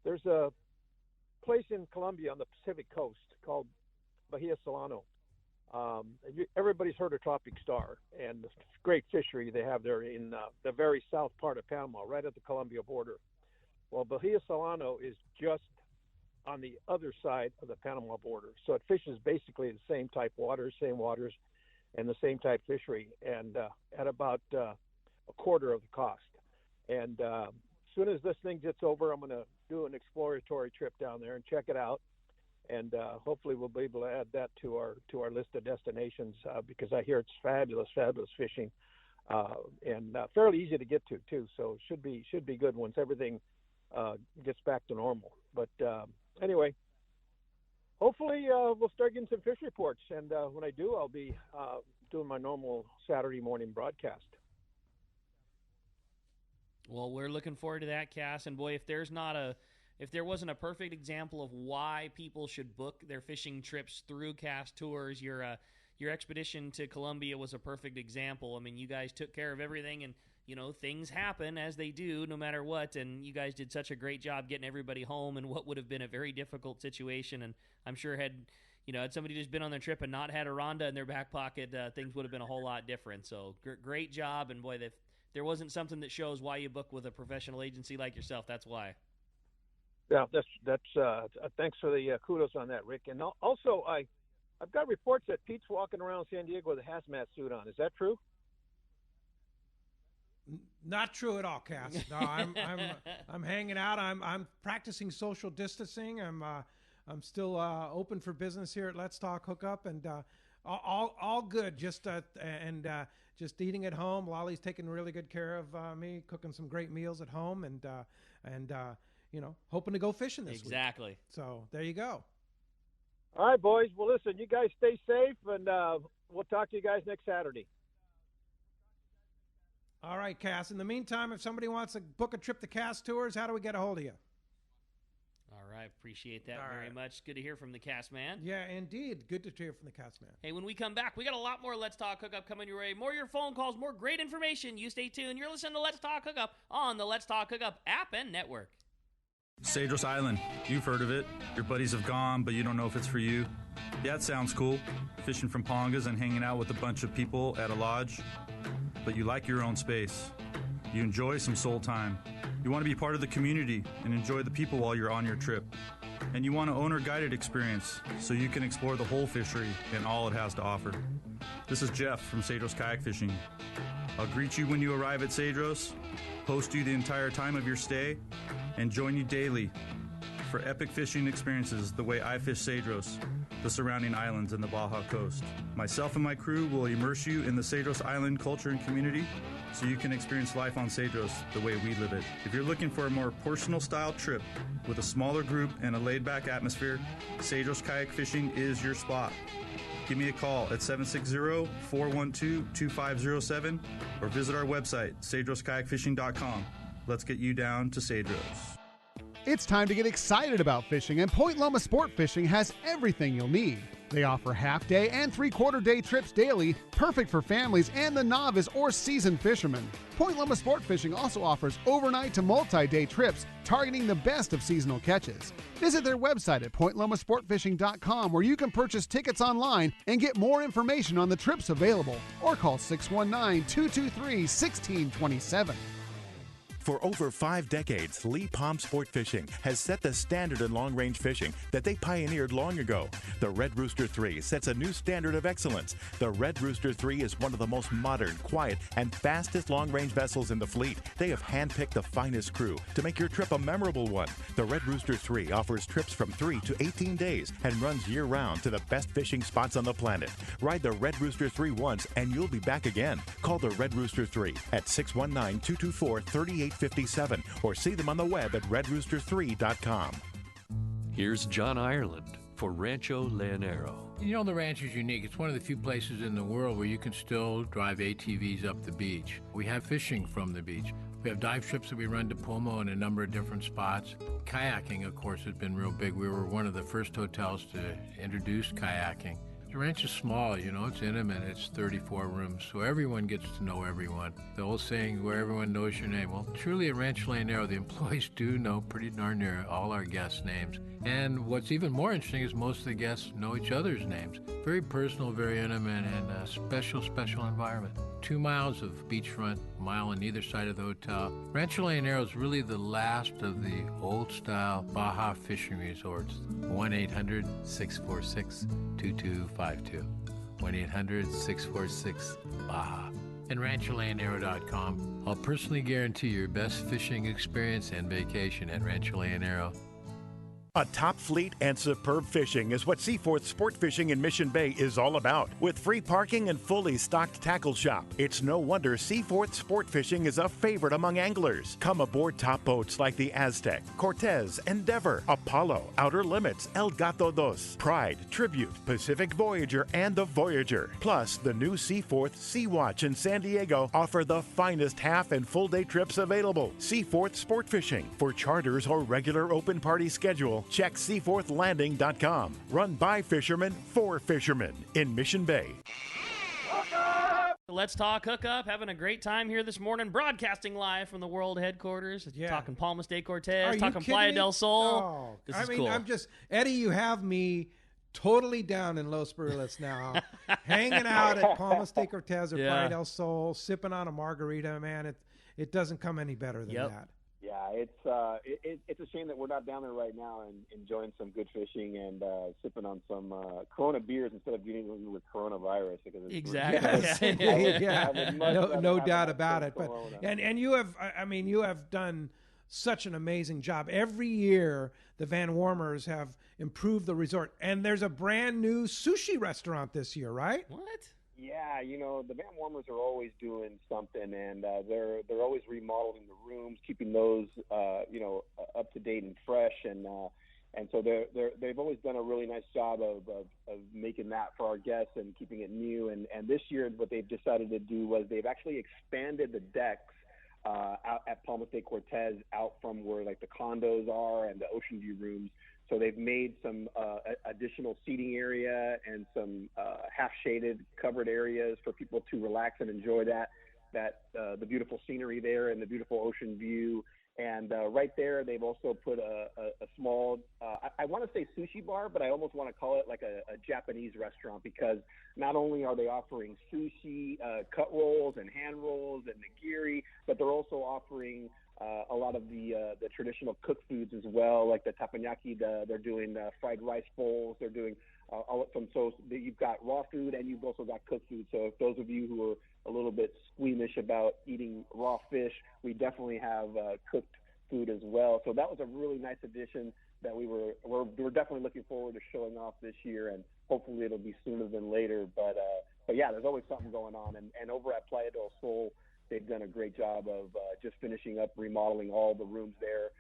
There's a place in Colombia on the Pacific coast called Bahia Solano. Everybody's heard of Tropic Star and the great fishery they have there in the very south part of Panama, right at the Colombia border. Well, Bahia Solano is just on the other side of the Panama border. So it fishes basically the same waters. and the same type fishery, and at about a quarter of the cost. And as soon as this thing gets over, I'm going to do an exploratory trip down there and check it out. And hopefully we'll be able to add that to our list of destinations because I hear it's fabulous fishing, and fairly easy to get to too. So should be good once everything gets back to normal. But anyway, hopefully we'll start getting some fish reports. And when I do, I'll be doing my normal Saturday morning broadcast. Well, we're looking forward to that, Cass. And boy, if there wasn't a perfect example of why people should book their fishing trips through Cass Tours, your expedition to Colombia was a perfect example. I mean, you guys took care of everything, and things happen as they do no matter what, and you guys did such a great job getting everybody home in what would have been a very difficult situation. And I'm sure had somebody just been on their trip and not had a Ronda in their back pocket, things would have been a whole lot different. So great job, and boy, if there wasn't something that shows why you book with a professional agency like yourself, that's why. Yeah, that's thanks for the kudos on that, Rick. And also, I've got reports that Pete's walking around San Diego with a hazmat suit on. Is that true? Not true at all, Cass. No, I'm hanging out. I'm practicing social distancing. I'm still open for business here at Let's Talk Hookup, and all good. Just eating at home. Lolly's taking really good care of me, cooking some great meals at home, and hoping to go fishing this week. Exactly. So there you go. All right, boys. Well, listen, you guys stay safe, and we'll talk to you guys next Saturday. All right, Cass. In the meantime, if somebody wants to book a trip to Cass Tours, how do we get a hold of you? All right. Appreciate that very much. Good to hear from the Cass Man. Yeah, indeed. Good to hear from the Cass Man. Hey, when we come back, we got a lot more Let's Talk Hookup coming your way. More of your phone calls, more great information. You stay tuned. You're listening to Let's Talk Hookup on the Let's Talk Hookup app and network. Cedros Island. You've heard of it. Your buddies have gone, but you don't know if it's for you. Yeah, it sounds cool. Fishing from pongas and hanging out with a bunch of people at a lodge. But you like your own space. You enjoy some soul time. You want to be part of the community and enjoy the people while you're on your trip. And you want an owner-guided experience so you can explore the whole fishery and all it has to offer. This is Jeff from Cedros Kayak Fishing. I'll greet you when you arrive at Cedros, host you the entire time of your stay, and join you daily for epic fishing experiences the way I fish Cedros, the surrounding islands, and the Baja Coast. Myself and my crew will immerse you in the Cedros Island culture and community so you can experience life on Cedros the way we live it. If you're looking for a more personal-style trip with a smaller group and a laid-back atmosphere, Cedros Kayak Fishing is your spot. Give me a call at 760-412-2507 or visit our website, cedroskayakfishing.com. Let's get you down to Cedros. It's time to get excited about fishing, and Point Loma Sport Fishing has everything you'll need. They offer half-day and three-quarter-day trips daily, perfect for families and the novice or seasoned fishermen. Point Loma Sport Fishing also offers overnight to multi-day trips, targeting the best of seasonal catches. Visit their website at pointlomasportfishing.com, where you can purchase tickets online and get more information on the trips available, or call 619-223-1627. For over 5 decades, Lee Palm Sport Fishing has set the standard in long-range fishing that they pioneered long ago. The Red Rooster 3 sets a new standard of excellence. The Red Rooster 3 is one of the most modern, quiet, and fastest long-range vessels in the fleet. They have handpicked the finest crew to make your trip a memorable one. The Red Rooster 3 offers trips from 3 to 18 days and runs year-round to the best fishing spots on the planet. Ride the Red Rooster 3 once and you'll be back again. Call the Red Rooster 3 at 619-224-3857 or see them on the web at redrooster3.com. Here's John Ireland for Rancho Leonero. You know, the ranch is unique. It's one of the few places in the world where you can still drive ATVs up the beach. We have fishing from the beach. We have dive trips that we run to Pomo in a number of different spots. Kayaking, of course, has been real big. We were one of the first hotels to introduce kayaking. The ranch is small, you know, it's intimate, it's 34 rooms, so everyone gets to know everyone. The old saying, where everyone knows your name. Well, truly at Rancho Leonero, the employees do know pretty darn near all our guests' names. And what's even more interesting is most of the guests know each other's names. Very personal, very intimate, and a special, special environment. 2 miles of beachfront, a mile on either side of the hotel. Rancho Leonero is really the last of the old-style Baja fishing resorts. 1-800-646-2252. 1-800-646-BAJA. And RanchoLandAero.com. I'll personally guarantee your best fishing experience and vacation at Rancho Leonero. A top fleet and superb fishing is what Seaforth Sport Fishing in Mission Bay is all about. With free parking and fully stocked tackle shop, it's no wonder Seaforth Sport Fishing is a favorite among anglers. Come aboard top boats like the Aztec, Cortez, Endeavor, Apollo, Outer Limits, El Gato Dos, Pride, Tribute, Pacific Voyager, and the Voyager. Plus, the new Seaforth Sea Watch in San Diego offer the finest half and full day trips available. Seaforth Sport Fishing. For charters or regular open party schedule, check seaforthlanding.com. Run by fishermen for fishermen in Mission Bay. Let's talk hookup. Having a great time here this morning, broadcasting live from the world headquarters. Talking Palmas de Cortez, talking Playa del Sol. Oh, This is cool. I'm just, Eddie, you have me totally down in Los Barriles now, hanging out at Palmas de Cortez or Playa del Sol, sipping on a margarita, man. It doesn't come any better than that. Yeah, it's a shame that we're not down there right now and enjoying some good fishing and sipping on some Corona beers instead of dealing with coronavirus. Because it's no doubt about it. But and you have, I mean, you have done such an amazing job. Every year, the VanWormers have improved the resort, and there's a brand new sushi restaurant this year, right? What? Yeah, you know, the VanWormers are always doing something, and they're always remodeling the rooms, keeping those up to date and fresh, and so they've always done a really nice job of making that for our guests and keeping it new. And this year, what they've decided to do was they've actually expanded the decks out at Palmas de Cortez out from where like the condos are and the ocean view rooms. So they've made some additional seating area and some half-shaded covered areas for people to relax and enjoy the beautiful scenery there and the beautiful ocean view. And right there, they've also put a small, I want to say sushi bar, but I almost want to call it like a Japanese restaurant, because not only are they offering sushi, cut rolls and hand rolls and nigiri, but they're also offering a lot of the traditional cooked foods as well, like the teppanyaki. They're doing fried rice bowls. They're doing so you've got raw food and you've also got cooked food. So if those of you who are a little bit squeamish about eating raw fish, we definitely have cooked food as well. So that was a really nice addition that we're definitely looking forward to showing off this year, and hopefully it'll be sooner than later. But yeah, there's always something going on. And over at Playa del Sol, they've done a great job of just finishing up remodeling all the rooms there.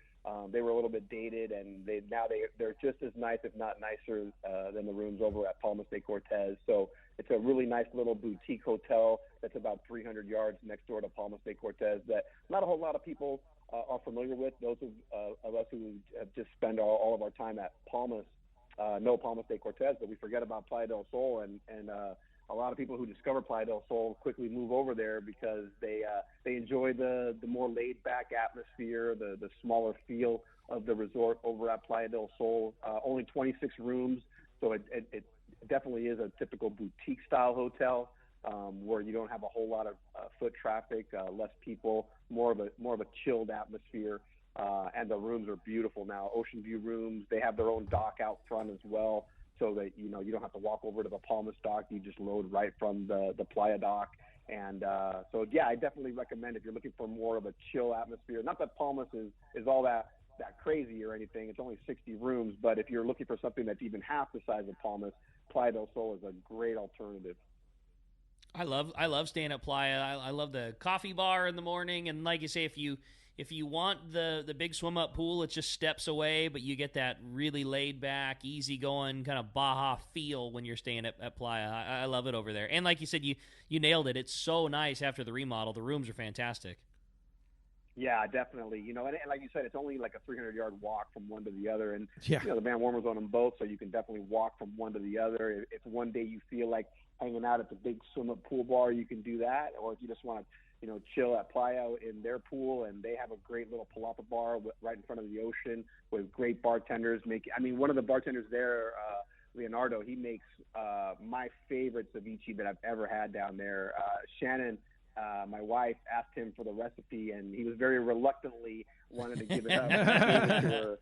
They were a little bit dated, and they're just as nice, if not nicer, than the rooms over at Palmas de Cortez. So it's a really nice little boutique hotel that's about 300 yards next door to Palmas de Cortez that not a whole lot of people are familiar with. Those of us who have just spent all of our time at Palmas know Palmas de Cortez, but we forget about Playa del Sol, and a lot of people who discover Playa del Sol quickly move over there because they enjoy the more laid-back atmosphere, the smaller feel of the resort over at Playa del Sol. Only 26 rooms, so it definitely is a typical boutique-style hotel where you don't have a whole lot of foot traffic, less people, more of a chilled atmosphere. And the rooms are beautiful now. Ocean view rooms. They have their own dock out front as well, so that you don't have to walk over to the Palmas dock. You just load right from the Playa dock. And so yeah, I definitely recommend if you're looking for more of a chill atmosphere. Not that Palmas is all that crazy or anything. It's only 60 rooms, but if you're looking for something that's even half the size of Palmas, Playa del Sol is a great alternative. I love staying at Playa. I love the coffee bar in the morning, and like you say, if you want the big swim up pool, it's just steps away, but you get that really laid back, easy going kind of Baja feel when you're staying at Playa. I love it over there. And like you said, you nailed it. It's so nice after the remodel. The rooms are fantastic. Yeah, definitely. And like you said, it's only like a 300-yard walk from one to the other. And the VanWormer's on them both, so you can definitely walk from one to the other. If one day you feel like hanging out at the big swim-up pool bar, you can do that. Or if you just want to chill at Playa in their pool, and they have a great little palapa bar right in front of the ocean with great bartenders. One of the bartenders there, Leonardo, he makes my favorite ceviche that I've ever had down there. Shannon, my wife, asked him for the recipe, and he was very reluctantly wanted to give it up.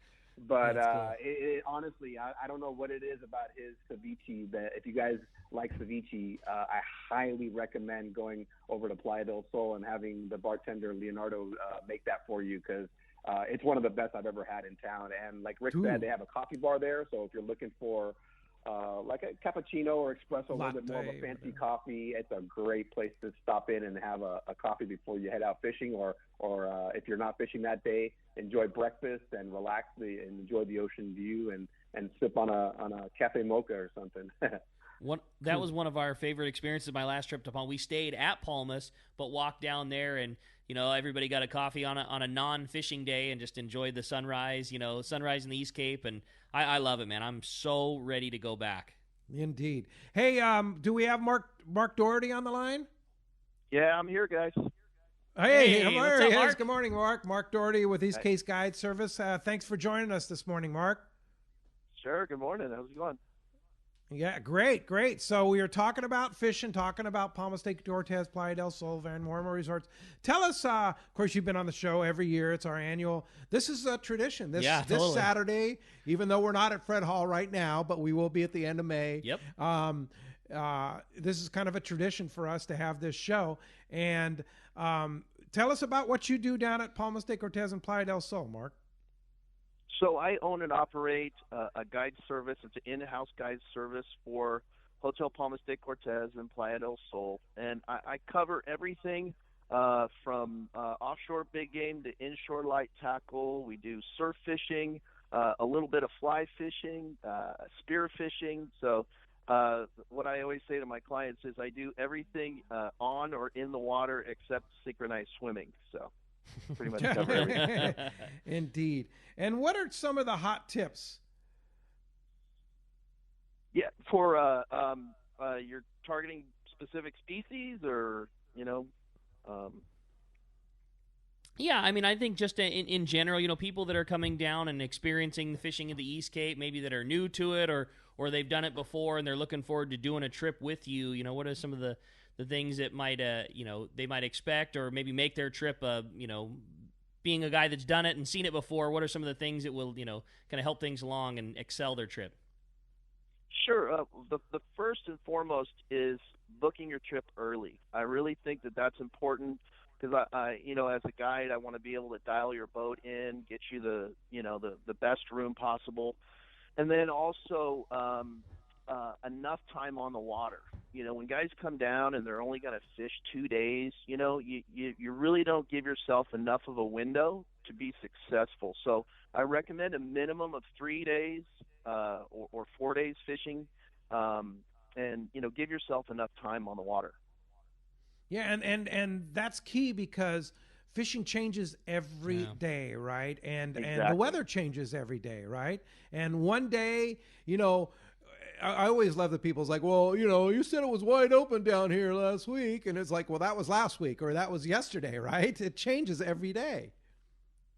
But That's cool. honestly, I don't know what it is about his ceviche that if you guys like ceviche, I highly recommend going over to Playa del Sol and having the bartender Leonardo make that for you, because it's one of the best I've ever had in town. And like Rick said, they have a coffee bar there, so if you're looking for like a cappuccino or espresso, a little bit more of a fancy coffee, it's a great place to stop in and have a coffee before you head out fishing, or if you're not fishing that day, enjoy breakfast and relax and enjoy the ocean view and sip on a cafe mocha or something. That was one of our favorite experiences my last trip to Palm. We stayed at Palmas, but walked down there, and everybody got a coffee on a non-fishing day and just enjoyed the sunrise. Sunrise in the East Cape, and I love it, man. I'm so ready to go back. Indeed. Hey, do we have Mark Doherty on the line? Yeah, I'm here, guys. Hey, what's up, Mark? Good morning, Mark. Mark Doherty with East Case Guide Service. Thanks for joining us this morning, Mark. Sure. Good morning. How's it going? Yeah, great. So we are talking about fishing, talking about Palmas de Cortez, Playa del Sol, VanWormer Resorts. Tell us, of course, you've been on the show every year. It's our annual. This is a tradition. This Saturday, even though we're not at Fred Hall right now, but we will be at the end of May. Yep. This is kind of a tradition for us to have this show. And tell us about what you do down at Palmas de Cortez and Playa del Sol, Mark. So I own and operate a guide service. It's an in-house guide service for Hotel Palmas de Cortez and Playa del Sol. And I cover everything from offshore big game to inshore light tackle. We do surf fishing, a little bit of fly fishing, spear fishing. So what I always say to my clients is I do everything on or in the water except synchronized swimming. So pretty much cover everything. Indeed. And what are some of the hot tips? Yeah, for you're targeting specific species, or Yeah, I mean, I think just in general, people that are coming down and experiencing the fishing in the East Cape, maybe that are new to it, or they've done it before and they're looking forward to doing a trip with you. What are some of the things that might they might expect, or maybe make their trip being a guy that's done it and seen it before? What are some of the things that will kind of help things along and excel their trip? Sure. The first and foremost is booking your trip early. I really think that that's important, because I as a guide, I want to be able to dial your boat in, get you the best room possible, and then also enough time on the water. When guys come down and they're only going to fish 2 days, you really don't give yourself enough of a window to be successful. So I recommend a minimum of 3 days or 4 days fishing, and give yourself enough time on the water. Yeah, and that's key, because fishing changes every day, right? And the weather changes every day, right? And one day, I always love that people's like, well, you said it was wide open down here last week. And it's like, well, that was last week, or that was yesterday, right? It changes every day.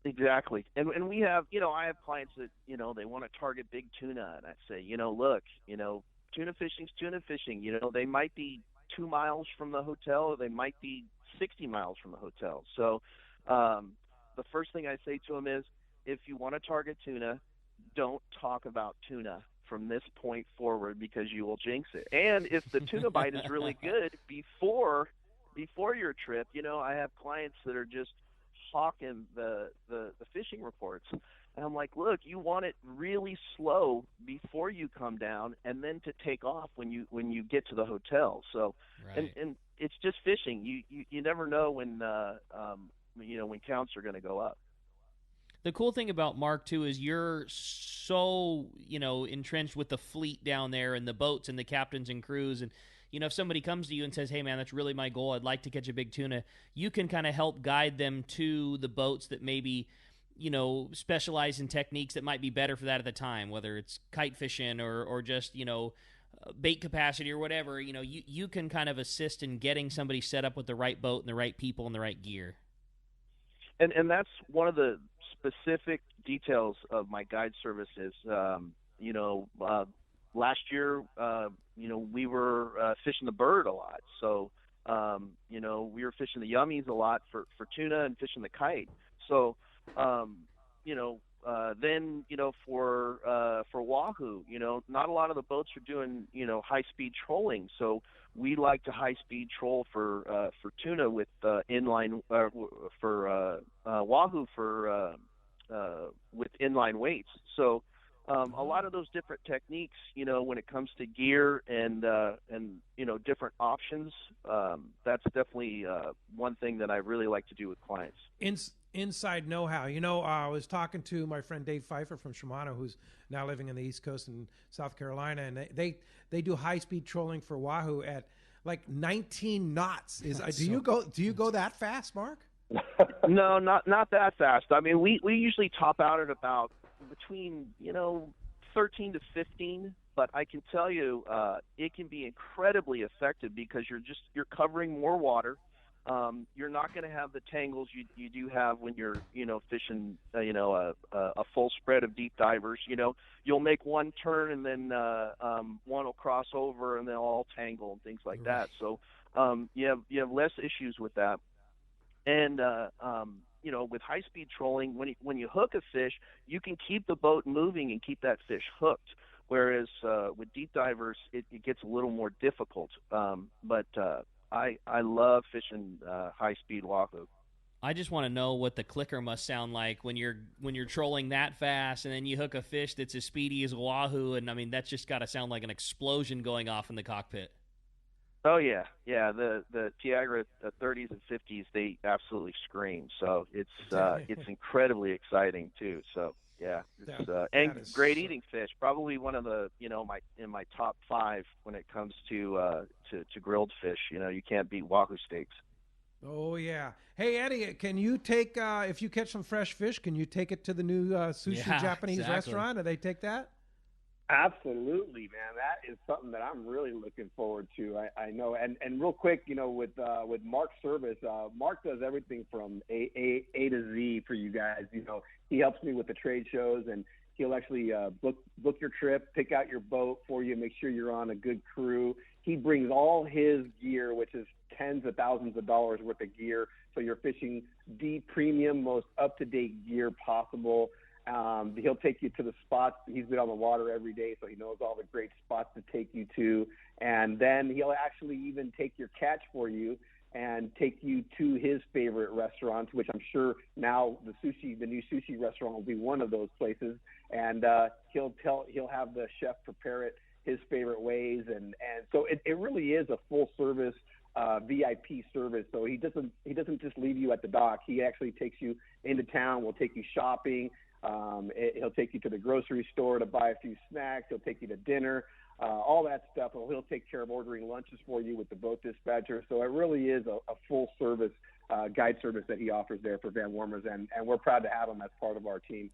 Exactly. And we have, I have clients that, they want to target big tuna. And I say, look, tuna fishing's tuna fishing. They might be 2 miles from the hotel, or they might be 60 miles from the hotel. So the first thing I say to them is, if you want to target tuna, don't talk about tuna from this point forward, because you will jinx it. And if the tuna bite is really good before your trip, I have clients that are just hawking the fishing reports. And I'm like, look, you want it really slow before you come down, and then to take off when you get to the hotel. So, right. and it's just fishing. You never know when when counts are going to go up. The cool thing about Mark, too, is you're so, entrenched with the fleet down there and the boats and the captains and crews. And, if somebody comes to you and says, hey, man, that's really my goal, I'd like to catch a big tuna, you can kind of help guide them to the boats that maybe, specialize in techniques that might be better for that at the time, whether it's kite fishing or just, bait capacity or whatever. You can kind of assist in getting somebody set up with the right boat and the right people and the right gear. And that's one of the specific details of my guide services. Last year, we were fishing the bird a lot. So, we were fishing the yummies a lot for tuna and fishing the kite. So, then for wahoo, not a lot of the boats are doing high-speed trolling, so we like to high-speed troll for tuna with inline for wahoo for with inline weights. So a lot of those different techniques, when it comes to gear and different options, that's definitely one thing that I really like to do with clients. Inside know-how. I was talking to my friend Dave Pfeiffer from Shimano, who's now living in the East Coast in South Carolina, and they do high-speed trolling for wahoo at like 19 knots. Do you go that fast, Mark? No, not that fast. I mean, we usually top out at about between 13 to 15, but I can tell you it can be incredibly effective because you're covering more water. You're not going to have the tangles you do have when you're fishing a full spread of deep divers. You'll make one turn and then one will cross over and they'll all tangle and things like that. So you have less issues with that. And with high-speed trolling, when you hook a fish, you can keep the boat moving and keep that fish hooked. Whereas with deep divers, it gets a little more difficult. But I love fishing high-speed wahoo. I just want to know what the clicker must sound like when you're trolling that fast, and then you hook a fish that's as speedy as a wahoo, and I mean that's just got to sound like an explosion going off in the cockpit. Oh yeah. The Tiagra 30s and 50s, they absolutely scream. So it's incredibly exciting too. So yeah, it's great eating fish. Probably one of the in my top 5 when it comes to grilled fish. You can't beat wahoo steaks. Oh yeah. Hey Eddie, can you take if you catch some fresh fish? Can you take it to the new sushi Japanese restaurant? Do they take that? Absolutely, man. That is something that I'm really looking forward to. I know. And real quick, with Mark's service, Mark does everything from A to Z for you guys. He helps me with the trade shows, and he'll actually book your trip, pick out your boat for you, make sure you're on a good crew. He brings all his gear, which is tens of thousands of dollars worth of gear, so you're fishing the premium, most up-to-date gear possible. He'll take you to the spots. He's been on the water every day, so he knows all the great spots to take you to. And then he'll actually even take your catch for you and take you to his favorite restaurants, which I'm sure now the new sushi restaurant will be one of those places. And he'll have the chef prepare it his favorite ways. And so it really is a full service VIP service. So he doesn't just leave you at the dock. He actually takes you into town, will take you shopping. He'll take you to the grocery store to buy a few snacks. He'll take you to dinner, all that stuff. He'll take care of ordering lunches for you with the boat dispatcher. So it really is a full service guide service that he offers there for VanWormers, and we're proud to have him as part of our team.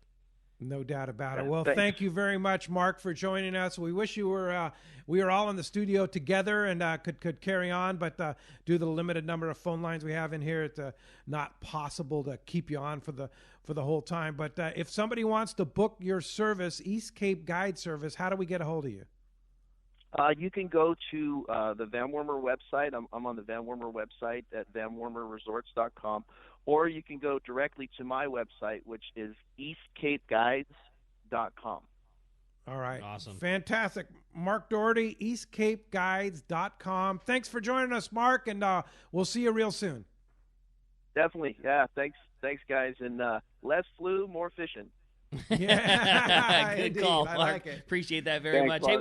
No doubt about it. Well, Thanks. Thank you very much, Mark, for joining us. We wish you were we were all in the studio together and could carry on, but due to the limited number of phone lines we have in here, it's not possible to keep you on for the whole time. But if somebody wants to book your service, East Cape Guide Service, how do we get a hold of you? You can go to the VanWormer website. I'm on the VanWormer website at VanWormerResorts.com, or you can go directly to my website, which is EastCapeGuides.com. All right. Awesome. Fantastic. Mark Doherty, EastCapeGuides.com. Thanks for joining us, Mark, and we'll see you real soon. Definitely. Yeah, thanks guys. And less flu, more fishing. Yeah, good indeed. call, I Mark. like it. Appreciate that very Thanks, much. Mark. Hey,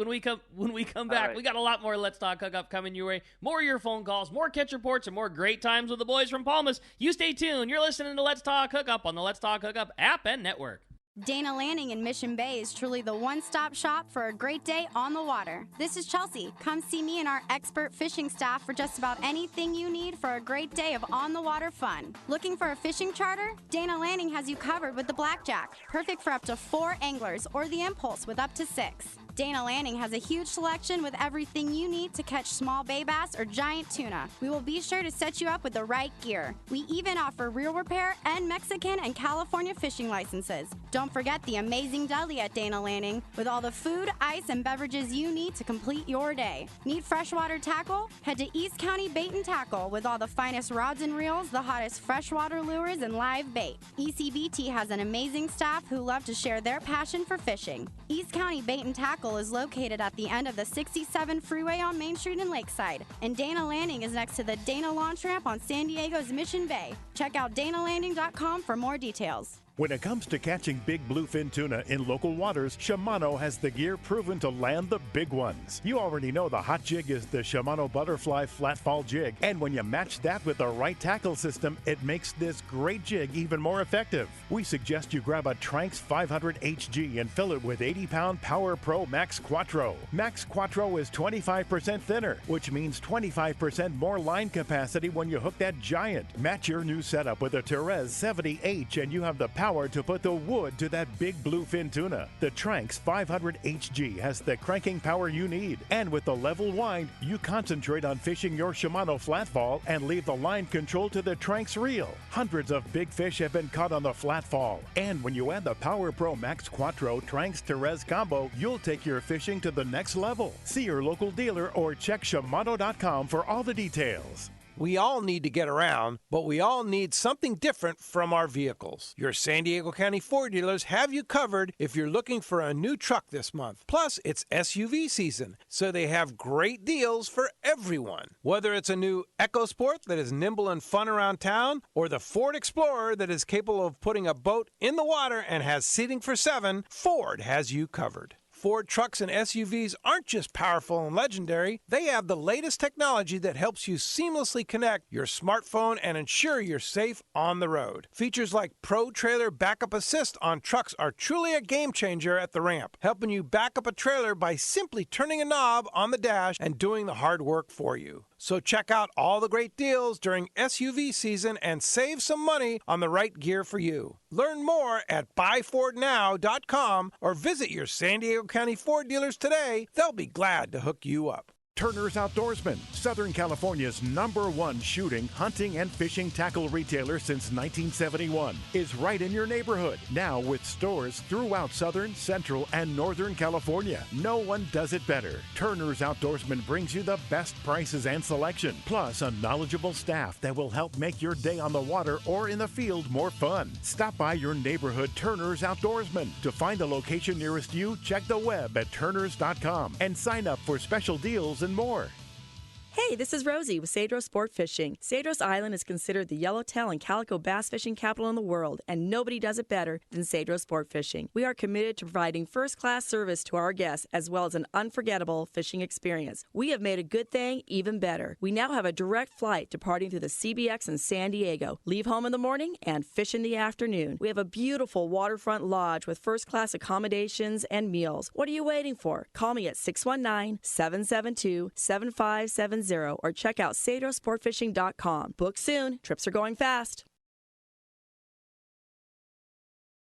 when we come back, right. we got a lot more Let's Talk Hookup coming your way. More of your phone calls, more catch reports, and more great times with the boys from Palmas. You stay tuned. You're listening to Let's Talk Hookup on the Let's Talk Hookup app and network. Dana Landing in Mission Bay is truly the one-stop shop for a great day on the water. This is Chelsea. Come see me and our expert fishing staff for just about anything you need for a great day of on-the-water fun. Looking for a fishing charter? Dana Landing has you covered with the Blackjack, perfect for up to 4 anglers, or the Impulse with up to 6. Dana Landing has a huge selection with everything you need to catch small bay bass or giant tuna. We will be sure to set you up with the right gear. We even offer reel repair and Mexican and California fishing licenses. Don't forget the amazing deli at Dana Landing with all the food, ice, and beverages you need to complete your day. Need freshwater tackle? Head to East County Bait and Tackle with all the finest rods and reels, the hottest freshwater lures, and live bait. ECBT has an amazing staff who love to share their passion for fishing. East County Bait and Tackle is located at the end of the 67 freeway on Main Street in Lakeside, and Dana Landing is next to the Dana Launch Ramp on San Diego's Mission Bay. Check out danalanding.com for more details. When it comes to catching big bluefin tuna in local waters, Shimano has the gear proven to land the big ones. You already know the hot jig is the Shimano Butterfly Flat Fall Jig, and when you match that with the right tackle system, it makes this great jig even more effective. We suggest you grab a Tranx 500 HG and fill it with 80-pound Power Pro Max Quattro. Max Quattro is 25% thinner, which means 25% more line capacity when you hook that giant. Match your new setup with a Therese 70H and you have the power to put the wood to that big bluefin tuna. The Tranx 500 HG has the cranking power you need, and with the level wind, you concentrate on fishing your Shimano flatfall and leave the line control to the Tranx reel. Hundreds of big fish have been caught on the flatfall, and when you add the Power Pro Max Quattro Tranx Therese combo, you'll take your fishing to the next level. See your local dealer or check Shimano.com for all the details. We all need to get around, but we all need something different from our vehicles. Your San Diego County Ford dealers have you covered if you're looking for a new truck this month. Plus, it's SUV season, so they have great deals for everyone. Whether it's a new EcoSport that is nimble and fun around town, or the Ford Explorer that is capable of putting a boat in the water and has seating for 7, Ford has you covered. Ford trucks and SUVs aren't just powerful and legendary. They have the latest technology that helps you seamlessly connect your smartphone and ensure you're safe on the road. Features like Pro Trailer Backup Assist on trucks are truly a game changer at the ramp, helping you back up a trailer by simply turning a knob on the dash and doing the hard work for you. So check out all the great deals during SUV season and save some money on the right gear for you. Learn more at buyfordnow.com or visit your San Diego County Ford dealers today. They'll be glad to hook you up. Turner's Outdoorsman, Southern California's #1 shooting, hunting, and fishing tackle retailer since 1971, is right in your neighborhood. Now with stores throughout Southern, Central, and Northern California. No one does it better. Turner's Outdoorsman brings you the best prices and selection, plus a knowledgeable staff that will help make your day on the water or in the field more fun. Stop by your neighborhood Turner's Outdoorsman. To find the location nearest you, check the web at turners.com and sign up for special deals and more. Hey, this is Rosie with Cedros Sport Fishing. Cedros Island is considered the yellowtail and calico bass fishing capital in the world, and nobody does it better than Cedros Sport Fishing. We are committed to providing first-class service to our guests as well as an unforgettable fishing experience. We have made a good thing even better. We now have a direct flight departing to the CBX in San Diego. Leave home in the morning and fish in the afternoon. We have a beautiful waterfront lodge with first-class accommodations and meals. What are you waiting for? Call me at 619-772-7570 or check out cedrosportfishing.com. Book soon. Trips are going fast.